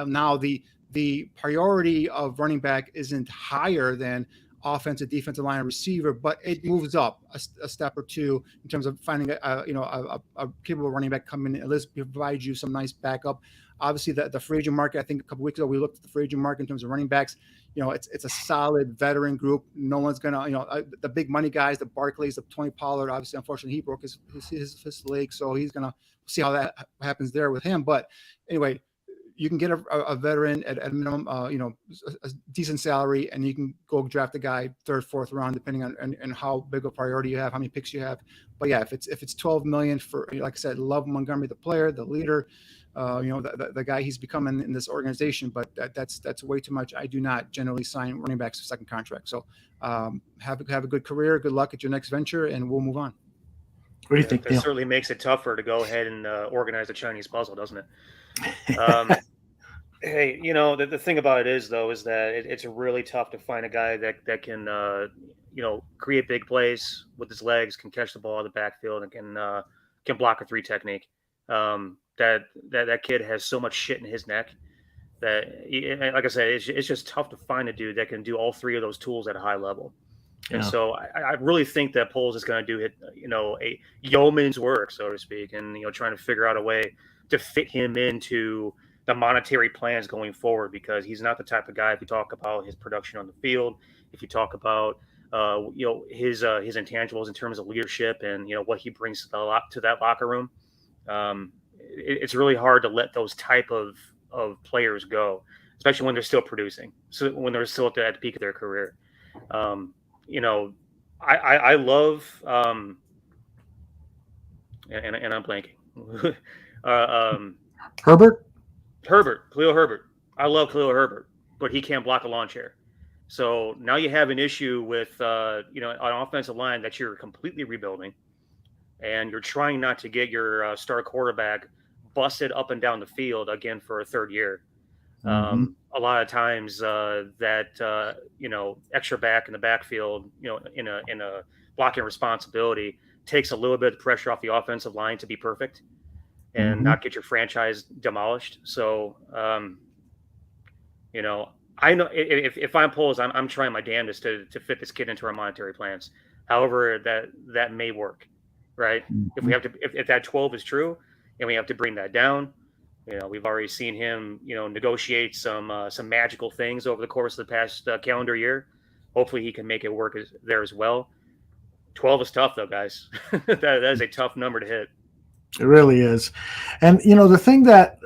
B: now the priority of running back isn't higher than offensive, defensive line, receiver, but it moves up a step or two in terms of finding a capable running back coming in, at least provide you some nice backup. Obviously, the free agent market, I think a couple weeks ago, we looked at the free agent market in terms of running backs. It's a solid veteran group. No one's going to, the big money guys, the Barclays, the Tony Pollard, obviously, unfortunately, he broke his leg. So he's going to see how that happens there with him. But anyway, you can get a veteran at a minimum, a decent salary, and you can go draft a guy third, fourth round, depending on how big a priority you have, how many picks you have. But yeah, if it's $12 million for, like I said, love Montgomery, the player, the leader, the guy he's becoming in this organization, but that's way too much. I do not generally sign running backs to second contract. So have a good career, good luck at your next venture, and we'll move on.
A: What do you think,
C: It
A: Neil?
C: certainly makes it tougher to go ahead and organize the Chinese puzzle, doesn't it? Hey, the thing about it is that it's really tough to find a guy that can create big plays with his legs, can catch the ball in the backfield, and can block a 3 technique. That kid has so much shit in his neck that, like I said, it's just tough to find a dude that can do all 3 of those tools at a high level. And so I really think that Poles is going to do a yeoman's work, so to speak, and trying to figure out a way to fit him into the monetary plans going forward, because he's not the type of guy, if you talk about his production on the field, if you talk about his intangibles in terms of leadership and what he brings to that locker room, it's really hard to let those type of players go, especially when they're still producing, so when they're still at the peak of their career. I love and I'm blanking. Khalil Herbert. I love Khalil Herbert, but he can't block a lawn chair. So now you have an issue with an offensive line that you're completely rebuilding, and you're trying not to get your star quarterback busted up and down the field again for a third year. A lot of times that extra back in the backfield, in a blocking responsibility, takes a little bit of pressure off the offensive line to be perfect and not get your franchise demolished. So, I know if I'm Poles, I'm trying my damnedest to fit this kid into our monetary plans. However, that may work, right? If that 12 is true, and we have to bring that down. We've already seen him, negotiate some magical things over the course of the past calendar year. Hopefully he can make it work there as well. 12 is tough though, guys. that is a tough number to hit.
A: It really is. And, the thing that,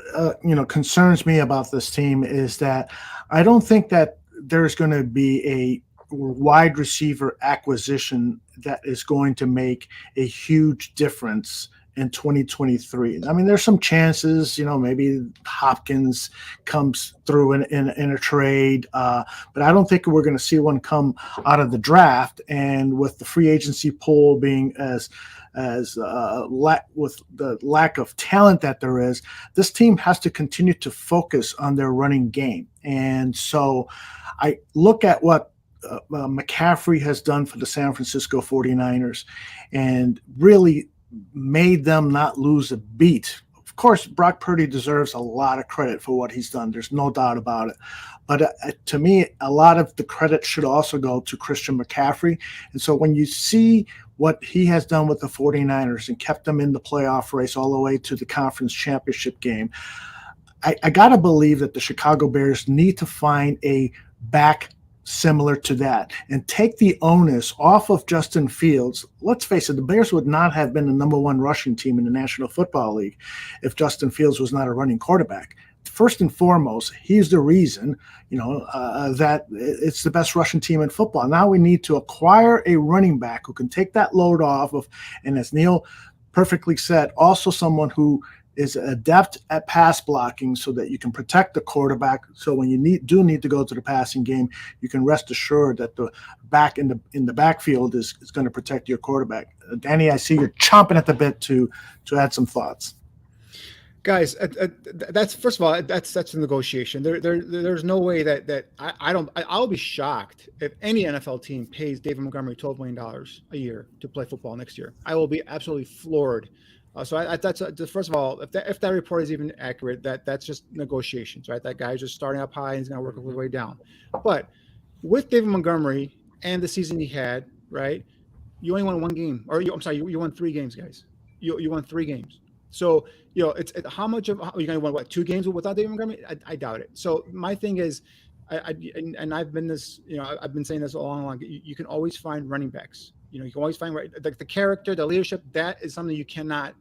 A: concerns me about this team is that I don't think that there's going to be a wide receiver acquisition that is going to make a huge difference in 2023. I mean, there's some chances, maybe Hopkins comes through in a trade, but I don't think we're going to see one come out of the draft. And with the free agency pool being with the lack of talent that there is, this team has to continue to focus on their running game. And so I look at what McCaffrey has done for the San Francisco 49ers and really made them not lose a beat. Of course, Brock Purdy deserves a lot of credit for what he's done. There's no doubt about it. But to me, a lot of the credit should also go to Christian McCaffrey. And so when you see what he has done with the 49ers and kept them in the playoff race all the way to the conference championship game, I got to believe that the Chicago Bears need to find a back similar to that and take the onus off of Justin Fields. Let's face it, the Bears would not have been the number 1 rushing team in the National Football League if Justin Fields was not a running quarterback. First and foremost, he's the reason, that it's the best rushing team in football. Now we need to acquire a running back who can take that load off of, and as Neil perfectly said, also someone who is adept at pass blocking so that you can protect the quarterback. So when you do need to go to the passing game, you can rest assured that the back in the backfield is going to protect your quarterback. Danny, I see you're chomping at the bit to add some thoughts.
B: Guys, that's first of all, that's a negotiation. There's no way that I'll be shocked if any NFL team pays David Montgomery $12 million a year to play football next year. I will be absolutely floored. That's first of all, if that report is even accurate, that's just negotiations, right? That guy's just starting up high and he's going to work his way down. But with David Montgomery, and the season he had, right? You only won one game, or I'm sorry, you won 3 games, guys. You won 3 games. So it's how much of you're going to win what 2 games without David Montgomery? I doubt it. So my thing is, and I've been I've been saying this all along. You can always find running backs. You can always find the character, the leadership. That is something you cannot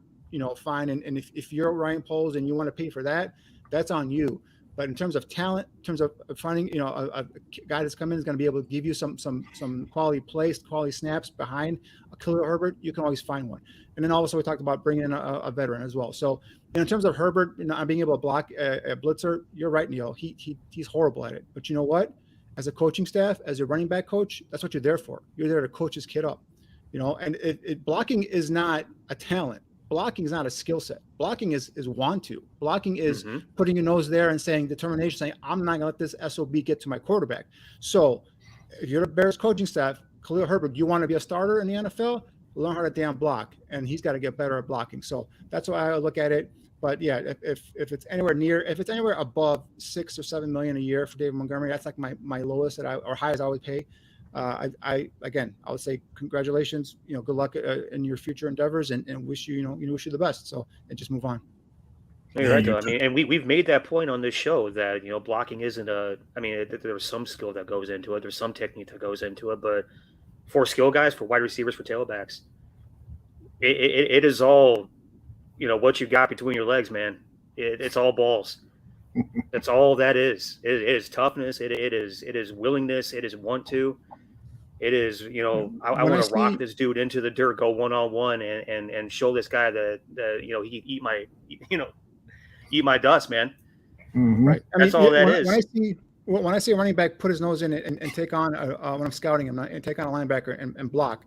B: find. And if you're Ryan Poles and you want to pay for that, that's on you. But in terms of talent, in terms of finding, a guy that's come in is going to be able to give you some quality plays, quality snaps behind a Khalil Herbert, you can always find one. And then also we talked about bringing in a veteran as well. So in terms of Herbert, being able to block a blitzer, you're right, Neil. He's horrible at it. But you know what? As a coaching staff, as a running back coach, that's what you're there for. You're there to coach his kid up. And blocking is not a talent. Blocking is not a skill set. Blocking is want to. Blocking is putting your nose there and saying determination, saying, I'm not going to let this SOB get to my quarterback. So if you're the Bears coaching staff, Khalil Herbert, you want to be a starter in the NFL? Learn how to damn block. And he's got to get better at blocking. So that's why I look at it. But yeah, if it's anywhere above $6 or $7 million a year for David Montgomery, that's like my lowest or highest I would pay. I would say congratulations, good luck in your future endeavors, and wish you the best. So, and just move on.
C: You're right, though. I mean, and we've made that point on this show that blocking isn't there's some skill that goes into it. There's some technique that goes into it, but for skill guys, for wide receivers, for tailbacks, it is all what you got between your legs, man. It's all balls. That's all that is. It is toughness. It is willingness. It is want to. It is, I want to rock this dude into the dirt, go one-on-one and show this guy that he eat my dust, man.
B: Right.
C: That's all that is.
B: When I see a running back put his nose in it and take on when I'm scouting him and take on a linebacker and block,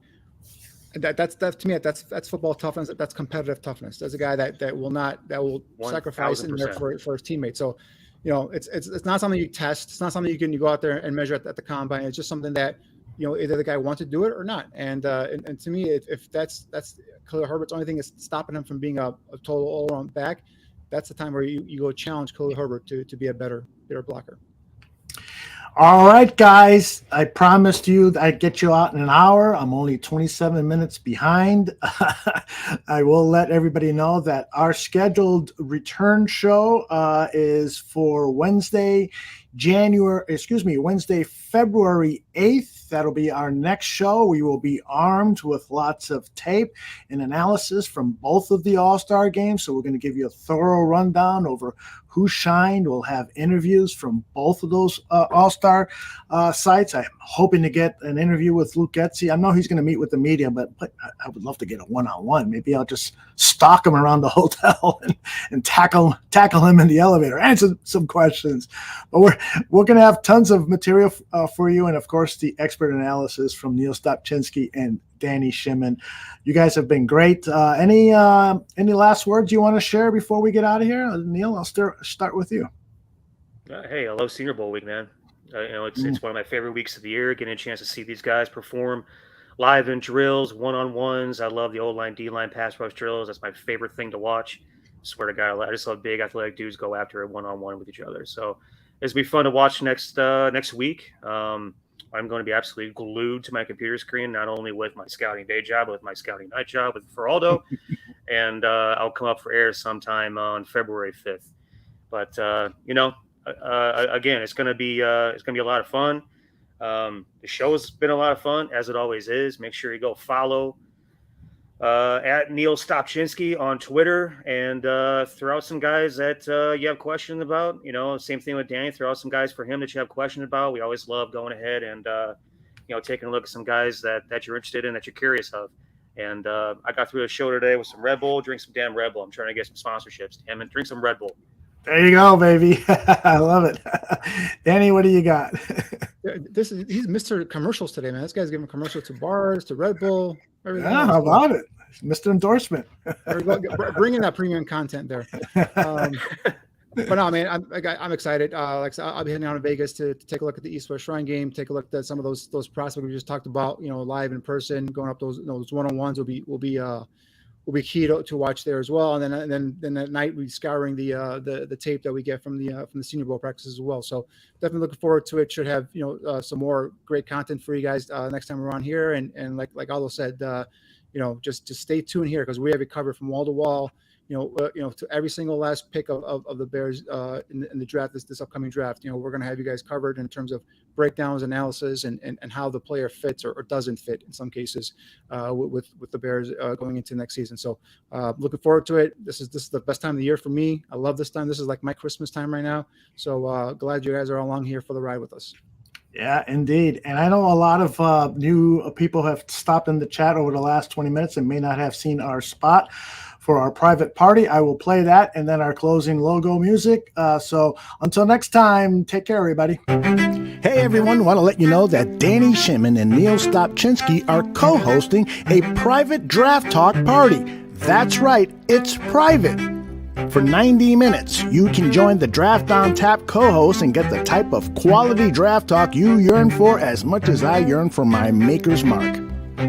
B: that's to me that's football toughness. That's competitive toughness. There's a guy that will sacrifice in there for his teammates. So, it's not something you test. It's not something you go out there and measure at the combine. It's just something that either the guy wants to do it or not. And to me, if that's Khalil Herbert's only thing is stopping him from being a total all-around back, that's the time where you go challenge Khalil Herbert to be a better blocker.
A: All right, guys. I promised you I'd get you out in an hour. I'm only 27 minutes behind. I will let everybody know that our scheduled return show is for Wednesday, February 8th. That'll be our next show. We will be armed with lots of tape and analysis from both of the All-Star games. So we're going to give you a thorough rundown over who shined. We'll have interviews from both of those All-Star sites. I'm hoping to get an interview with Luke Getsy. I know he's going to meet with the media, but I would love to get a one-on-one. Maybe I'll just stalk him around the hotel and tackle him in the elevator, answer some questions. But we're going to have tons of material for you, and of course the expert analysis from Neil Stopchinski and Danny Shimon. You guys have been great. Any last words you want to share before we get out of here? Neil, I'll start with you.
C: Hey, I love Senior Bowl week, man. It's one of my favorite weeks of the year. Getting a chance to see these guys perform live in drills, one-on-ones. I love the O-line, D-line, pass rush drills. That's my favorite thing to watch. I swear to God, I just love big athletic dudes go after it one-on-one with each other. So it's going to be fun to watch next week. I'm going to be absolutely glued to my computer screen, not only with my scouting day job, but with my scouting night job for Aldo. And I'll come up for air sometime on February 5th. But, again, it's going to be a lot of fun. The show has been a lot of fun, as it always is. Make sure you go follow at Neil Stopchinski on Twitter and throw out some guys that you have questions about. Same thing with Danny. Throw out some guys for him that you have questions about. We always love going ahead and taking a look at some guys that you're interested in, that you're curious of. And I got through the show today with some Red Bull. Drink some damn Red Bull. I'm trying to get some sponsorships. Damn it, drink some Red Bull.
A: There you go, baby. I love it. Danny, what do you got?
B: He's Mr. Commercials today, man. This guy's giving commercials to bars, to Red Bull.
A: Yeah, how about it? Mr. Endorsement.
B: Bringing that premium content there. But no, man, I'm excited. Like I said, I'll be heading out to Vegas to take a look at the East-West Shrine game, take a look at some of those prospects we just talked about, live in person, going up those one-on-ones will be will be key to watch there as well. And then at night we're scouring the tape that we get from the Senior Bowl practices as well. So definitely looking forward to it. Should have some more great content for you guys next time we're on here. And like Aldo said, just stay tuned here because we have it covered from wall to wall. To every single last pick of the Bears in the draft, this upcoming draft. We're going to have you guys covered in terms of breakdowns, analysis, and how the player fits or doesn't fit in some cases with the Bears going into next season. So looking forward to it. This is the best time of the year for me. I love this time. This is like my Christmas time right now. So glad you guys are along here for the ride with us.
A: Yeah, indeed. And I know a lot of new people have stopped in the chat over the last 20 minutes and may not have seen our spot for our private party. I will play that and then our closing logo music. So until next time, take care, everybody. Hey, everyone. Want to let you know that Danny Shimon and Neil Stopchinski are co-hosting a private draft talk party. That's right. It's private. For 90 minutes, you can join the Draft on Tap co-host and get the type of quality draft talk you yearn for as much as I yearn for my Maker's Mark.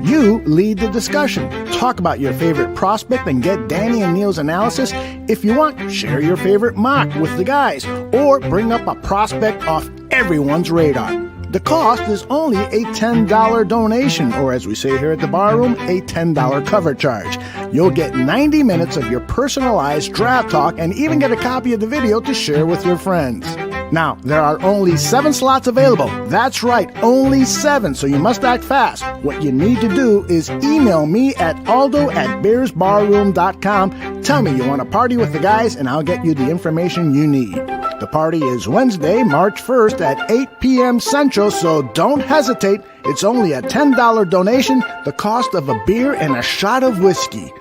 A: You lead the discussion, talk about your favorite prospect, and get Danny and Neil's analysis. If you want, share your favorite mock with the guys, or bring up a prospect off everyone's radar. The cost is only a $10 donation, or as we say here at the barroom, a $10 cover charge. You'll get 90 minutes of your personalized draft talk and even get a copy of the video to share with your friends. Now, there are only 7 slots available. That's right, only 7, so you must act fast. What you need to do is email me at aldo@bearsbarroom.com. Tell me you want to party with the guys, and I'll get you the information you need. The party is Wednesday, March 1st at 8 p.m. Central, so don't hesitate. It's only a $10 donation, the cost of a beer and a shot of whiskey.